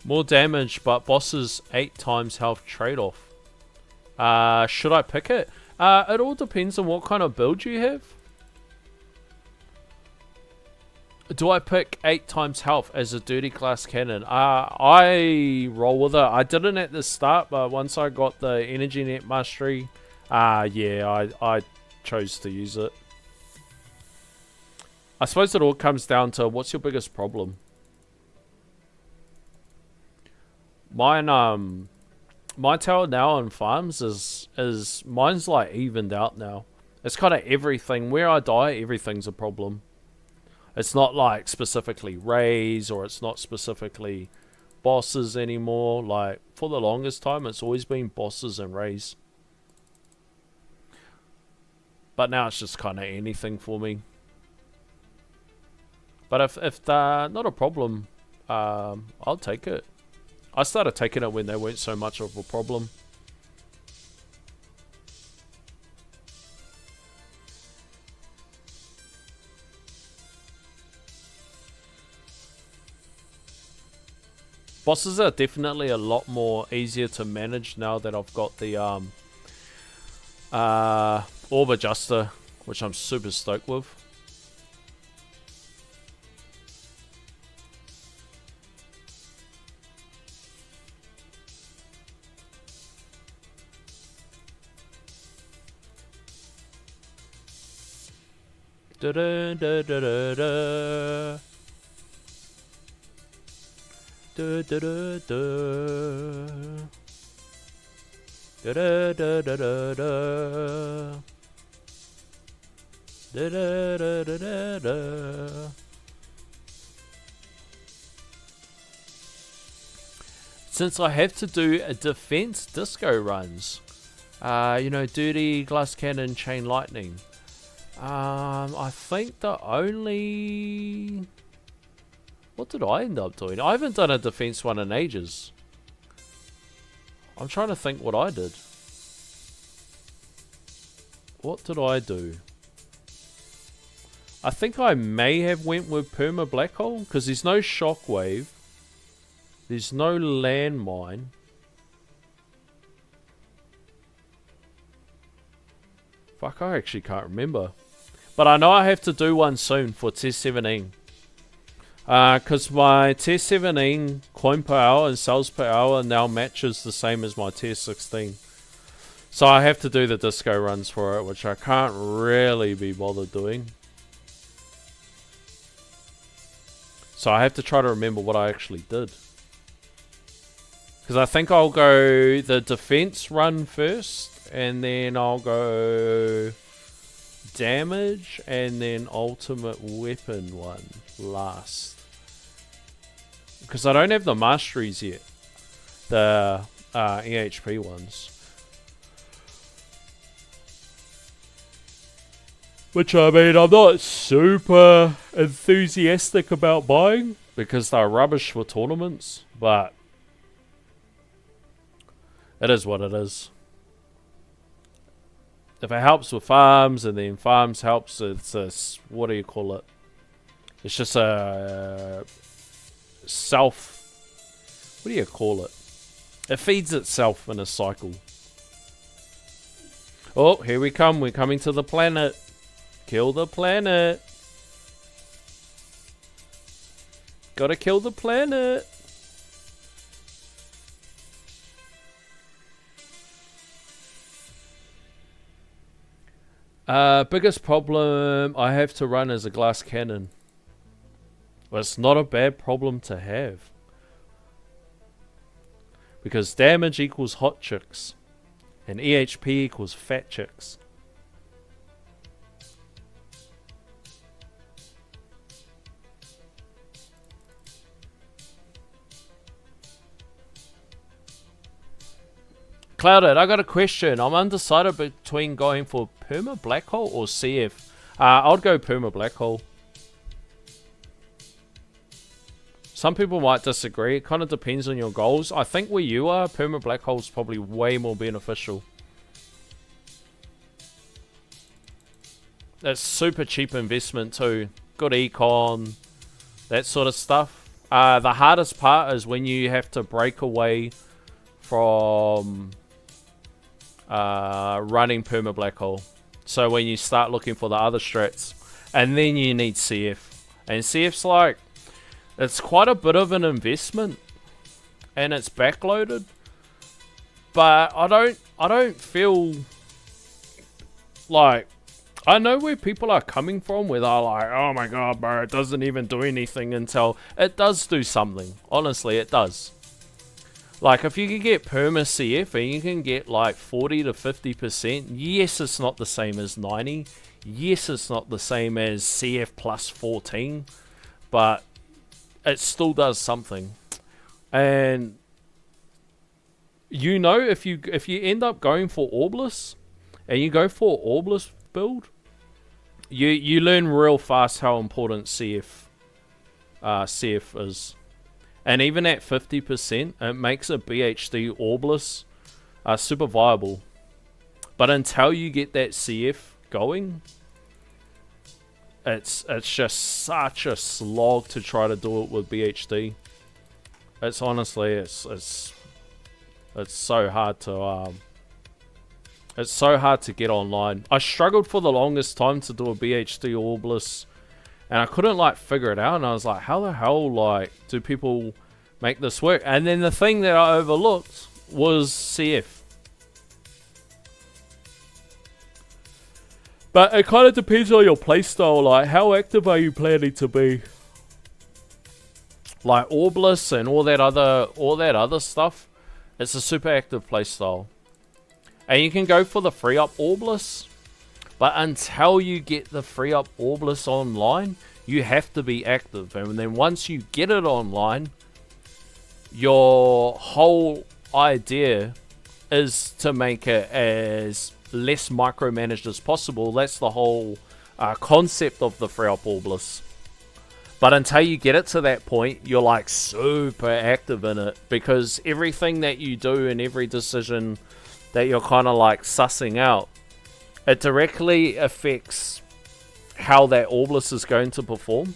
More damage, but bosses 8 times health trade-off. Should I pick it? It all depends on what kind of build you have. Do I pick 8 times health as a dirty glass cannon? I roll with it. I didn't at the start, but once I got the energy net mastery, yeah, I chose to use it. I suppose it all comes down to what's your biggest problem. Mine, my tower now on farms is mine's like evened out now. It's kind of everything. Where I die, everything's a problem. It's not like specifically rays, or it's not specifically bosses anymore. Like for the longest time, it's always been bosses and rays. But now it's just kind of anything for me. But if they're not a problem, I'll take it. I started taking it when they weren't so much of a problem. Bosses are definitely a lot more easier to manage now that I've got the Orb Adjuster, which I'm super stoked with. Da da da da da da. Da da da da. Da da da da da da. Da da da da da da. Since I have to do a defense disco runs, you know, dirty glass cannon, chain lightning. I think the only... What did I end up doing? I haven't done a defense one in ages. I'm trying to think what I did. What did I do? I think I may have went with Perma Black Hole, because there's no shockwave. There's no landmine. Fuck, I actually can't remember. But I know I have to do one soon for Test 17. Because my Tier 17 coin per hour and sales per hour now matches the same as my Tier 16. So I have to do the disco runs for it, which I can't really be bothered doing. So I have to try to remember what I actually did. Because I think I'll go the defense run first, and then I'll go damage, and then ultimate weapon one last. Because I don't have the masteries yet. The EHP ones. Which, I mean, I'm not super enthusiastic about buying, because they're rubbish for tournaments, but it is what it is. If it helps with farms, and then farms helps, it's a, what do you call it? It's just a self, what do you call it? It feeds itself in a cycle. Oh, here we come. We're coming to the planet. Kill the planet. Gotta kill the planet. Biggest problem I have to run is a glass cannon. But it's not a bad problem to have. Because damage equals hot chicks. And EHP equals fat chicks. Clouded, I got a question. I'm undecided between going for Perma Black Hole or CF. I'd go Perma Black Hole. Some people might disagree. It kind of depends on your goals. I think where you are, Perma Black Hole is probably way more beneficial. That's super cheap investment too. Good econ, that sort of stuff. The hardest part is when you have to break away from running Perma Black Hole. So when you start looking for the other strats, and then you need CF. And CF's like, it's quite a bit of an investment, and it's backloaded. But I don't feel like, I know where people are coming from, where they're like, oh my god, bro, it doesn't even do anything, until it does do something. Honestly, it does. Like, if you can get Perma CF and you can get like 40 to 50%, yes, it's not the same as 90. Yes, it's not the same as CF plus 14, but it still does something. And you know, if you end up going for Orbless, and you go for Orbless build, you learn real fast how important CF is. And even at 50%, it makes a BHD Orbless super viable. But until you get that CF going, it's just such a slog to try to do it with BHD. It's honestly, it's so hard to it's so hard to get online. I struggled for the longest time to do a BHD Orbless, and I couldn't like figure it out, and I was like, how the hell like do people make this work? And then the thing that I overlooked was CF. But it kind of depends on your playstyle, like how active are you planning to be? Like Orbless and all that other stuff, it's a super active playstyle. And you can go for the free up Orbless, but until you get the free up Orbless online, you have to be active. And then once you get it online, your whole idea is to make it as less micromanaged as possible. That's the whole concept of the free up Orbless. But until you get it to that point, you're like super active in it, because everything that you do and every decision that you're kind of like sussing out, it directly affects how that Orbless is going to perform.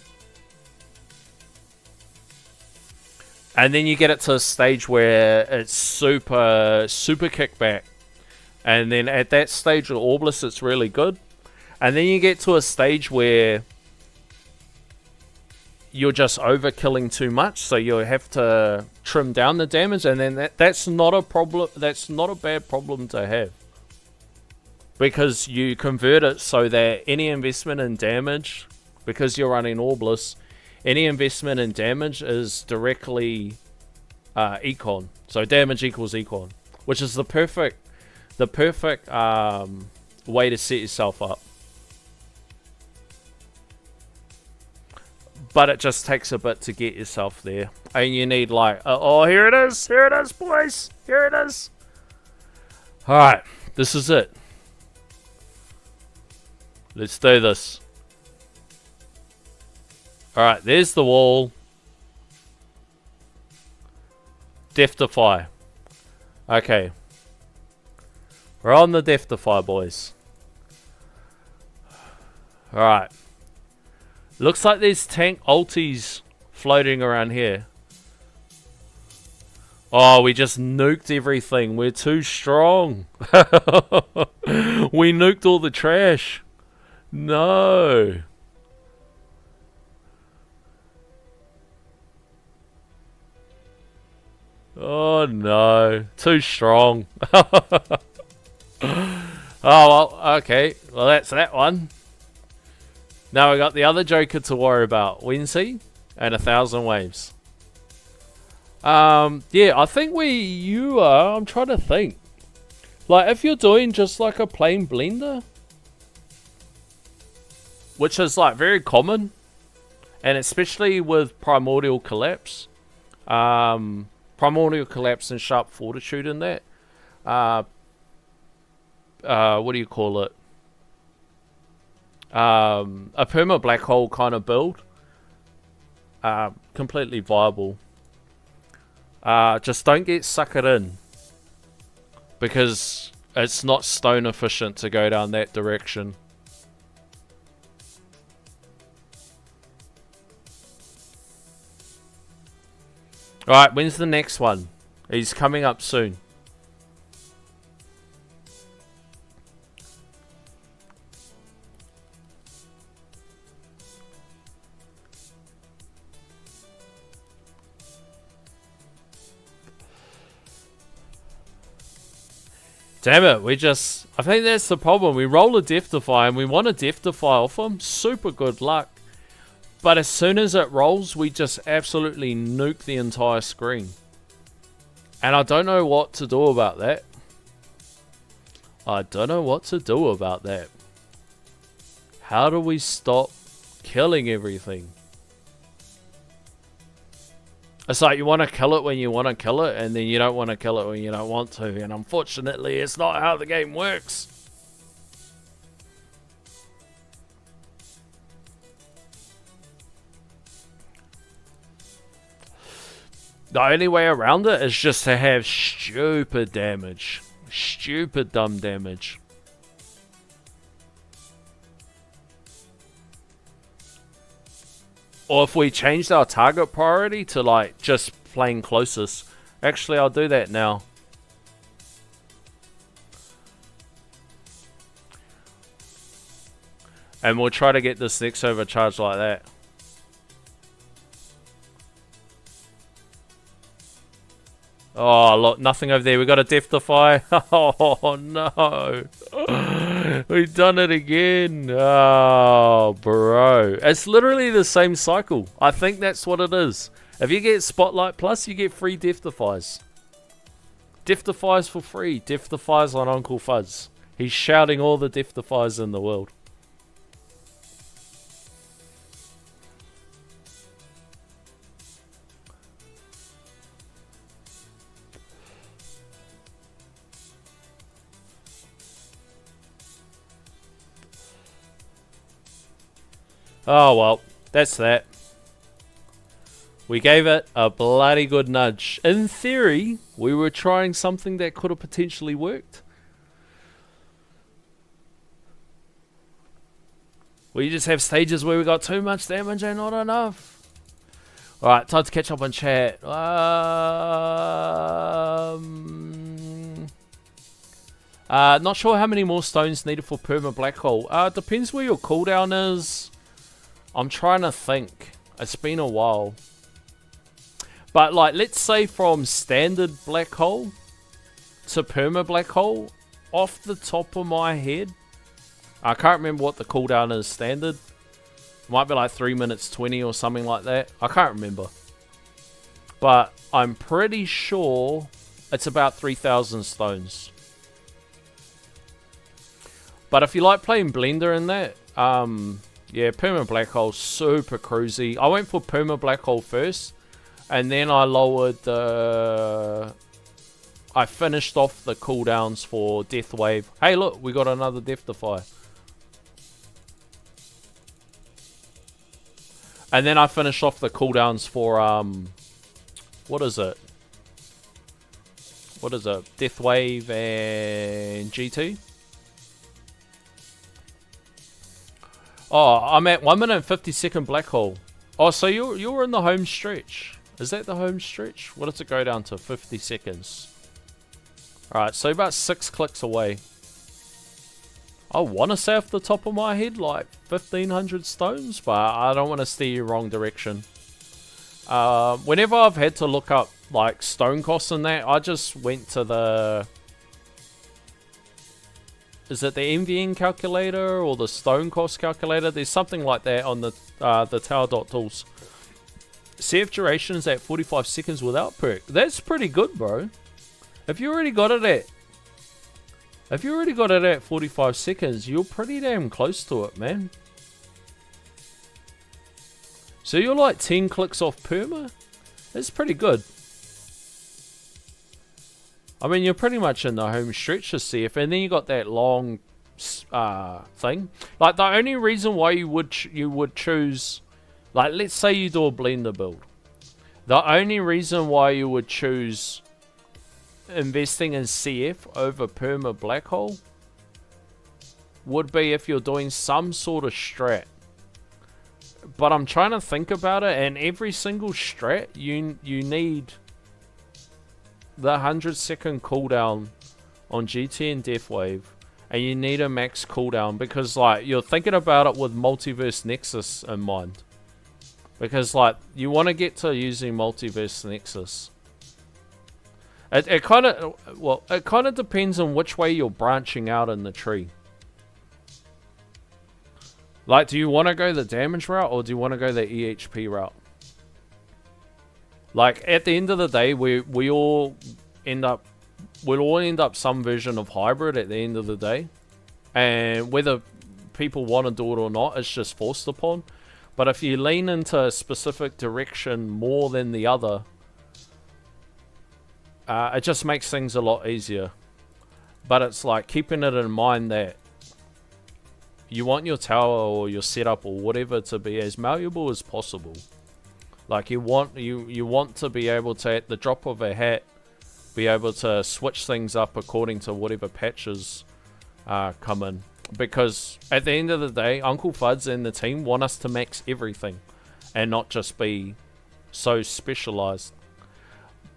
And then you get it to a stage where it's super kickback. And then at that stage of Orbless, it's really good. And then you get to a stage where you're just overkilling too much, so you have to trim down the damage, and then that's not a problem. That's not a bad problem to have, because you convert it so that any investment in damage, because you're running Orbless, any investment in damage is directly econ. So damage equals econ, which is the perfect way to set yourself up. But it just takes a bit to get yourself there. And you need like, oh, here it is, boys, here it is. Alright, this is it. Let's do this. Alright, there's the wall. Death-defy. Okay. We're on the Death-defy, boys. Alright. Looks like there's tank ultis floating around here. Oh, we just nuked everything. We're too strong. We nuked all the trash. No. Oh no. Too strong. Oh well, okay. Well, that's that one. Now we got the other Joker to worry about. Wensi and 1,000 waves. Yeah, I think where you are, I'm trying to think. Like, if you're doing just like a plain blender, which is like very common, and especially with Primordial Collapse, Primordial Collapse and Sharp Fortitude in that, what do you call it? A perma black hole kind of build, completely viable. Just don't get suckered in, because it's not stone efficient to go down that direction. Alright, when's the next one? He's coming up soon. Damn it, I think that's the problem. We roll a Death Defy and we want a Death Defy off him. Super good luck. But as soon as it rolls, we just absolutely nuke the entire screen. And I don't know what to do about that. How do we stop killing everything? It's like you want to kill it when you want to kill it, and then you don't want to kill it when you don't want to. And unfortunately, it's not how the game works. The only way around it is just to have stupid damage. Stupid dumb damage. Or if we changed our target priority to like just plain closest. Actually, I'll do that now. And we'll try to get this next overcharge like that. Oh, look, nothing over there. We got a Death Defy. Oh, no. We've done it again. Oh, bro. It's literally the same cycle. I think that's what it is. If you get Spotlight Plus, you get free Death Defies. Death Defies for free. Death Defies on Uncle Fuzz. He's shouting all the Death Defies in the world. Oh well, that's that. We gave it a bloody good nudge. In theory, we were trying something that could have potentially worked. We just have stages where we got too much damage and not enough. Alright, time to catch up on chat. Not sure how many more stones needed for perma black hole. Depends where your cooldown is. I'm trying to think. It's been a while. But like, let's say from standard black hole to perma black hole, off the top of my head, I can't remember what the cooldown is standard. It might be like 3 minutes 20 or something like that. I can't remember. But I'm pretty sure it's about 3,000 stones. But if you like playing Blender in that, yeah, perma black hole, super cruisy. I went for perma black hole first, and then I lowered the... I finished off the cooldowns for Death Wave. Hey look, we got another Death Defy. And then I finished off the cooldowns for, what is it? What is it? Death Wave and GT? Oh, I'm at 1 minute and 50-second black hole. Oh, so you're in the home stretch. Is that the home stretch? What does it go down to? 50 seconds. Alright, so about 6 clicks away. I want to say off the top of my head like 1,500 stones, but I don't want to steer you wrong direction. Whenever I've had to look up like stone costs and that, I just went to the... Is it the MVN calculator or the stone cost calculator? There's something like that on the tower.tools. CF duration is at 45 seconds without perk. That's pretty good, bro. If you already got it at If you already got it at 45 seconds, you're pretty damn close to it, man. So you're like 10 clicks off perma? That's pretty good. I mean, you're pretty much in the home stretch of CF, and then you got that long thing. Like, the only reason why you would choose, like, let's say you do a blender build. The only reason why you would choose investing in CF over perma black hole would be if you're doing some sort of strat. But I'm trying to think about it, and every single strat, you need the 100-second cooldown on GT and Deathwave, and you need a max cooldown, because like you're thinking about it with Multiverse Nexus in mind. Because like you want to get to using Multiverse Nexus. It kind of depends on which way you're branching out in the tree. Like, do you want to go the damage route, or do you want to go the EHP route? Like, at the end of the day, we'll all end up some version of hybrid at the end of the day. And whether people want to do it or not, it's just forced upon. But if you lean into a specific direction more than the other, it just makes things a lot easier. But it's like keeping it in mind that you want your tower or your setup or whatever to be as malleable as possible. Like you want to be able to, at the drop of a hat, be able to switch things up according to whatever patches come in. Because at the end of the day, Uncle Fuds and the team want us to max everything and not just be so specialized.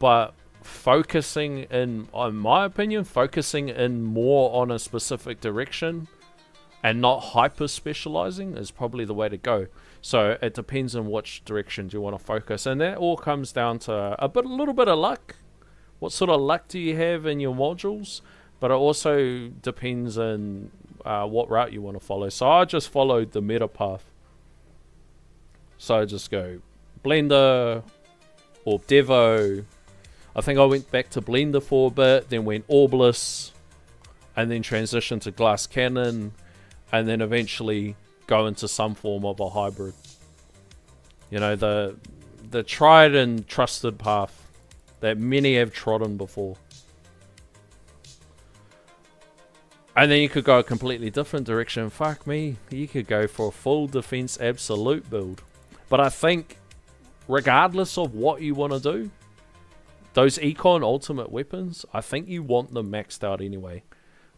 But focusing in my opinion, focusing in more on a specific direction and not hyper specializing is probably the way to go. So it depends on which direction do you want to focus, and that all comes down to a little bit of luck. What sort of luck do you have in your modules? But it also depends on what route you want to follow. So I just followed the meta path. So I just go Blender or Devo. I think I went back to Blender for a bit, then went Orbliss, and then transitioned to Glass Cannon, and then eventually go into some form of a hybrid. You know, the tried and trusted path that many have trodden before. And then you could go a completely different direction. Fuck me, you could go for a full defense absolute build. But I think, regardless of what you want to do, those Econ ultimate weapons, I think you want them maxed out anyway.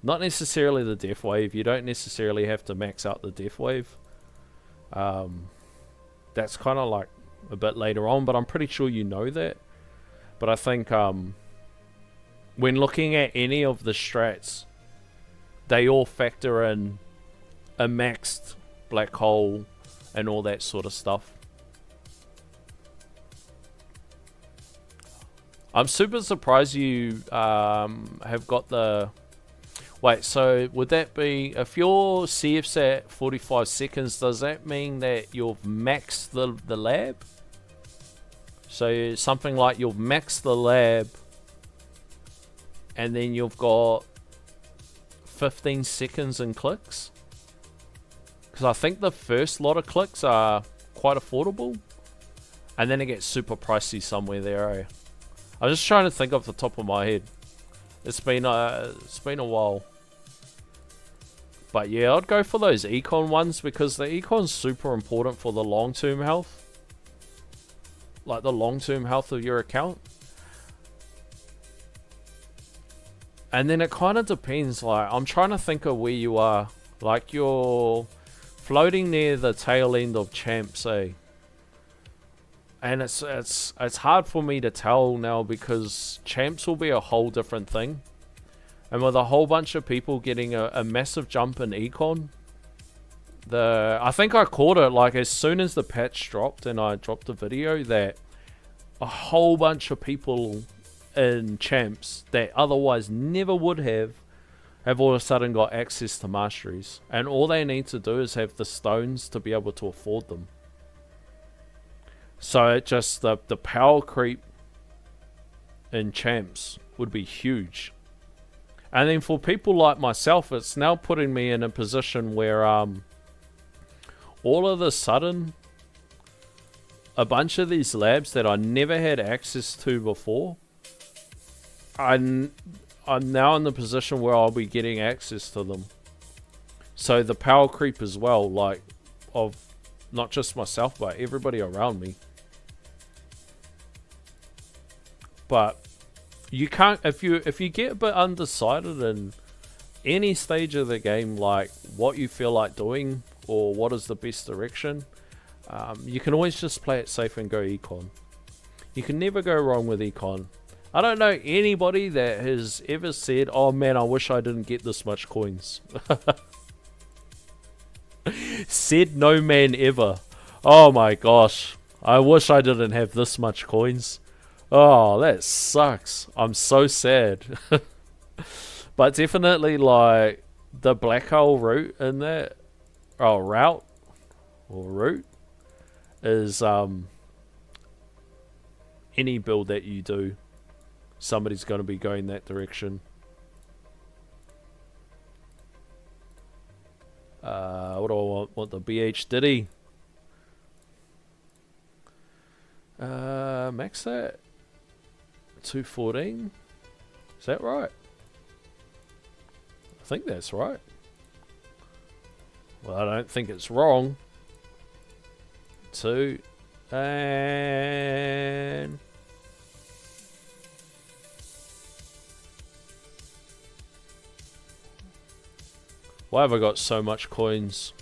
Not necessarily the Death Wave. You don't necessarily have to max out the Death Wave. That's kind of like a bit later on, but I'm pretty sure you know that. But I think when looking at any of the strats, they all factor in a maxed black hole and all that sort of stuff. I'm super surprised you have got the... Wait, so would that be... If your CF's at 45 seconds, does that mean that you've maxed the lab? So something like you've maxed the lab and then you've got 15 seconds in clicks? Because I think the first lot of clicks are quite affordable, and then it gets super pricey somewhere there, eh? I'm just trying to think off the top of my head. It's been a while. But yeah, I'd go for those Econ ones, because the Econ's super important for the long-term health. Like the long-term health of your account. And then it kind of depends, like, I'm trying to think of where you are. Like, you're floating near the tail end of Champs, eh? And it's hard for me to tell now, because Champs will be a whole different thing. And with a whole bunch of people getting a massive jump in Econ, I think I caught it, like, as soon as the patch dropped and I dropped a video, that a whole bunch of people in Champs that otherwise never would have all of a sudden got access to masteries. And all they need to do is have the stones to be able to afford them. So it just, the power creep in Champs would be huge. And then for people like myself, it's now putting me in a position where all of a sudden, a bunch of these labs that I never had access to before, I'm now in the position where I'll be getting access to them. So the power creep as well, like, of not just myself, but everybody around me. But you can't, if you get a bit undecided in any stage of the game, like what you feel like doing or what is the best direction, you can always just play it safe and go econ. You can never go wrong with econ. I don't know anybody that has ever said, oh man, I wish I didn't get this much coins. Said no man ever. Oh my gosh, I wish I didn't have this much coins. Oh, that sucks. I'm so sad. But definitely, like, the black hole route in that, route is any build that you do, somebody's going to be going that direction. What do I want? Want the BH Diddy? Max that 214. Is that right? I think that's right. Well, I don't think it's wrong. 2 and why have I got so much coins?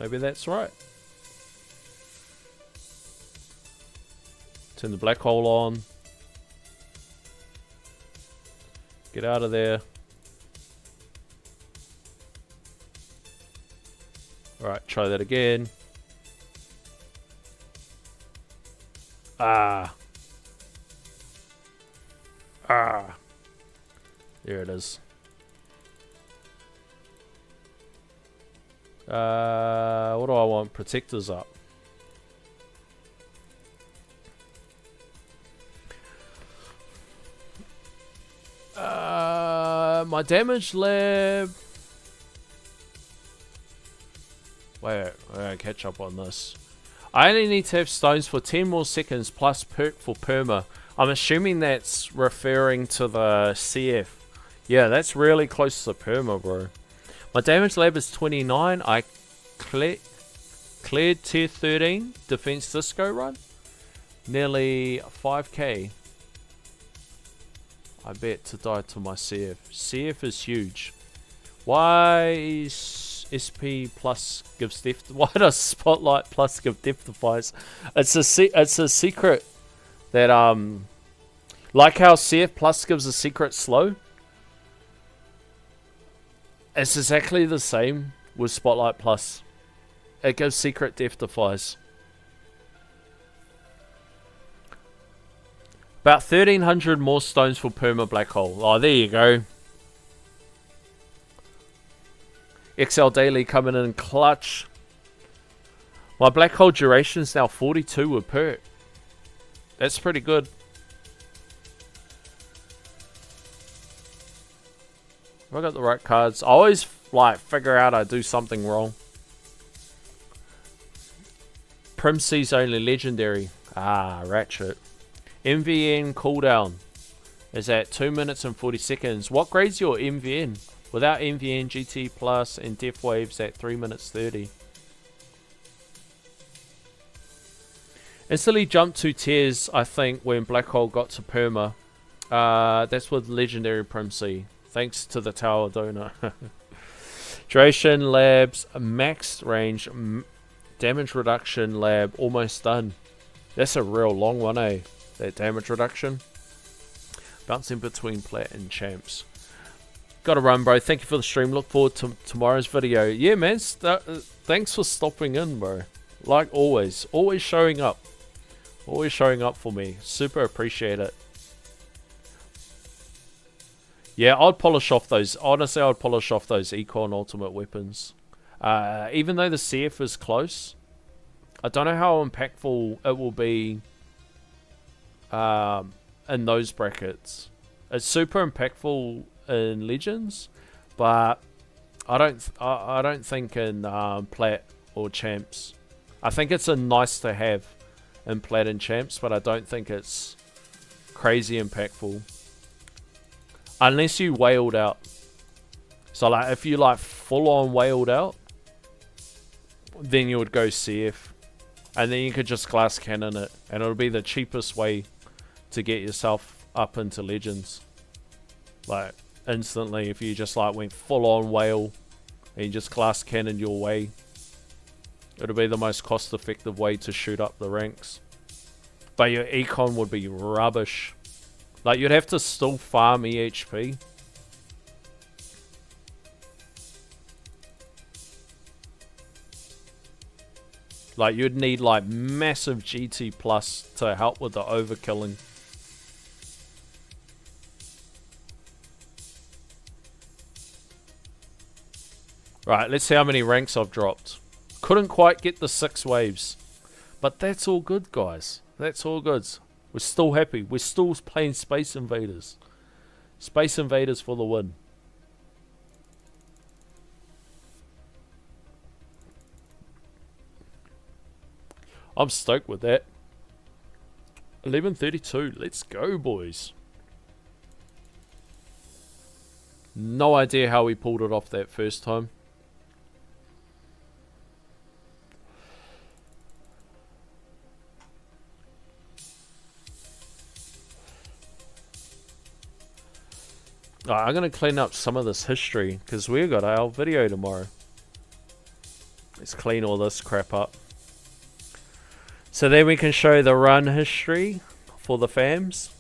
Maybe that's right. Turn the black hole on. Get out of there. Alright, try that again. Ah. There it is. What do I want? Protectors up. My damage lab. Wait, I gotta catch up on this. I only need to have stones for 10 more seconds plus perk for perma. I'm assuming that's referring to the CF. Yeah, that's really close to perma, bro. My damage lab is 29. I cleared tier 13 defense disco run. Nearly 5k. I bet to die to my CF. CF is huge. Why is SP plus gives depth? Why does Spotlight plus give depth defies? It's a secret that like how CF plus gives a secret slow. It's exactly the same with Spotlight plus. It gives secret depth defies. About 1,300 more stones for perma black hole. Oh, there you go. XL Daily coming in clutch. My black hole duration is now 42 with perk. That's pretty good. Have I got the right cards? I always like figure out I do something wrong. Primsy's only legendary. Ah, Ratchet. MVN cooldown is at 2 minutes and 40 seconds. What grade's your MVN? Without MVN, GT Plus and Death Waves at 3 minutes 30. Instantly jumped 2 tiers, I think, when Black Hole got to Perma. That's with Legendary Primsy. Thanks to the Tower Donor. Duration Labs, max range, damage reduction lab, almost done. That's a real long one, eh? That damage reduction. Bouncing between plat and champs. Gotta run, bro. Thank you for the stream. Look forward to tomorrow's video. Yeah, man. Thanks for stopping in, bro. Like always. Always showing up. Always showing up for me. Super appreciate it. Yeah, I'd polish off those. Honestly, I'd polish off those Econ Ultimate Weapons. Even though the CF is close, I don't know how impactful it will be in those brackets. It's super impactful in Legends, but I don't think in Plat or Champs. I think it's a nice to have in Plat and Champs, but I don't think it's crazy impactful. Unless you wailed out. So like if you like full on wailed out, then you would go CF. And then you could just glass cannon it. And it'll be the cheapest way to get yourself up into Legends. Like instantly, if you just like went full on whale and you just glass cannon your way, it'll be the most cost effective way to shoot up the ranks. But your econ would be rubbish. Like you'd have to still farm EHP. Like you'd need like massive GT plus to help with the overkilling. Right, let's see how many ranks I've dropped. Couldn't quite get the 6 waves. But that's all good, guys. That's all good. We're still happy. We're still playing Space Invaders. Space Invaders for the win. I'm stoked with that. 11:32. Let's go, boys. No idea how we pulled it off that first time. I'm going to clean up some of this history because we've got our video tomorrow. Let's clean all this crap up. So then we can show the run history for the fams.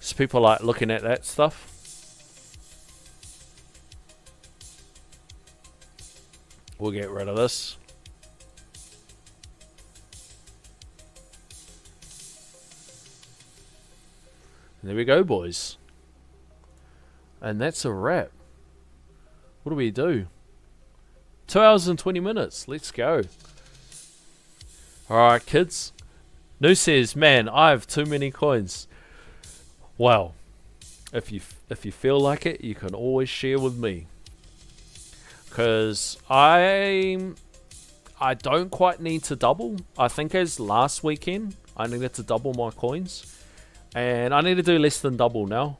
So people like looking at that stuff. We'll get rid of this. And there we go, boys. And that's a wrap. What do we do? 2 hours and 20 minutes. Let's go. Alright, kids. Nu says, man, I have too many coins. Well, if you feel like it, you can always share with me. Because I don't quite need to double. I think as last weekend, I needed to double my coins. And I need to do less than double now.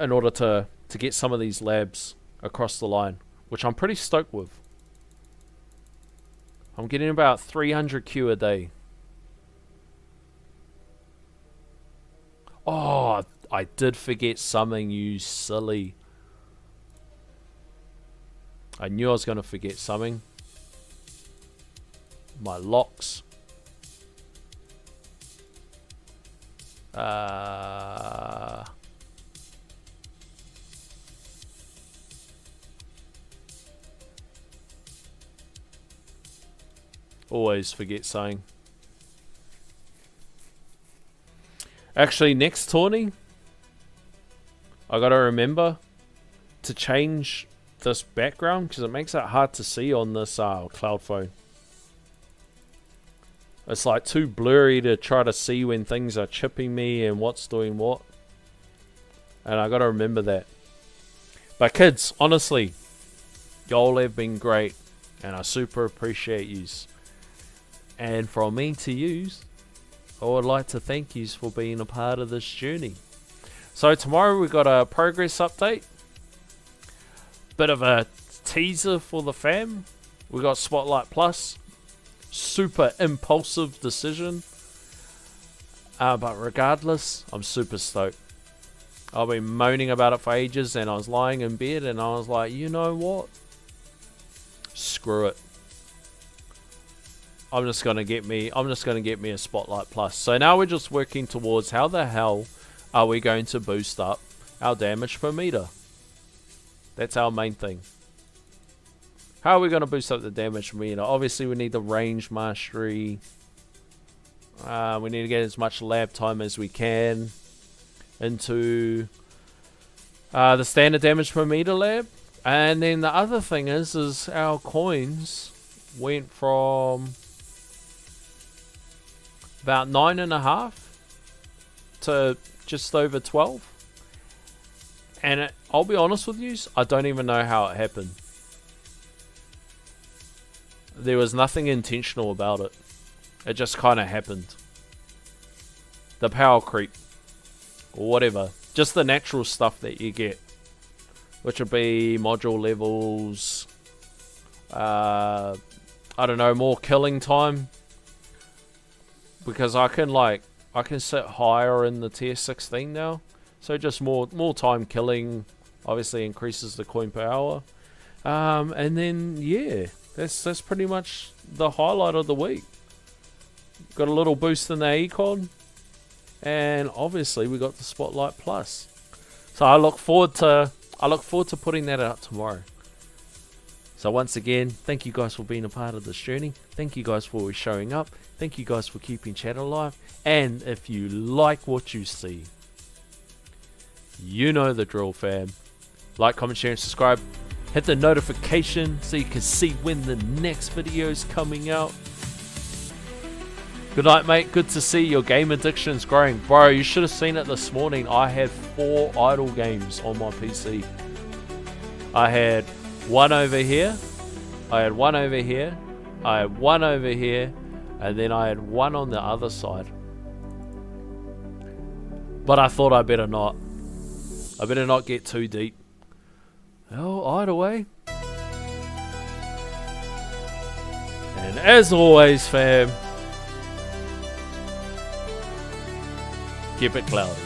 In order to get some of these labs across the line. Which I'm pretty stoked with. I'm getting about 300 Q a day. Oh, I did forget something, you silly. I knew I was going to forget something. My locks. Always forget saying. Actually, next tourney, I gotta remember to change this background because it makes it hard to see on this cloud phone. It's like too blurry to try to see when things are chipping me and what's doing what. And I gotta remember that. But kids, honestly, y'all have been great. And I super appreciate yous. And from me to yous, I would like to thank yous for being a part of this journey. So tomorrow we've got a progress update. Bit of a teaser for the fam. We got Spotlight Plus. Super impulsive decision. But regardless, I'm super stoked. I've been moaning about it for ages and I was lying in bed and I was like, you know what? Screw it. I'm just gonna get me a Spotlight Plus. So now we're just working towards how the hell are we going to boost up our damage per meter. That's our main thing. How are we going to boost up the damage per meter? Obviously we need the range mastery. We need to get as much lab time as we can into the standard damage per meter lab. And then the other thing is our coins went from about 9.5 to just over 12. And I'll be honest with you, I don't even know how it happened. There was nothing intentional about it. It just kind of happened. The power creep. Or whatever. Just the natural stuff that you get. Which would be module levels. I don't know, more killing time. Because I can sit higher in the tier 16 now. So just more time killing obviously increases the coin per hour. And then yeah, that's pretty much the highlight of the week. Got a little boost in the econ. And obviously we got the Spotlight Plus. So I look forward to putting that out tomorrow. So once again, thank you guys for being a part of this journey. Thank you guys for showing up. Thank you guys for keeping chat alive. And if you like what you see, you know the drill, fam. Like, comment, share, and subscribe. Hit the notification so you can see when the next video is coming out. Good night, mate. Good to see your game addiction's growing. Bro, you should have seen it this morning. I had 4 idle games on my PC. I had one over here. I had one over here. I had one over here. And then I had one on the other side. But I thought I better not. I better not get too deep. Oh, either way. And as always, fam, keep it cloudy.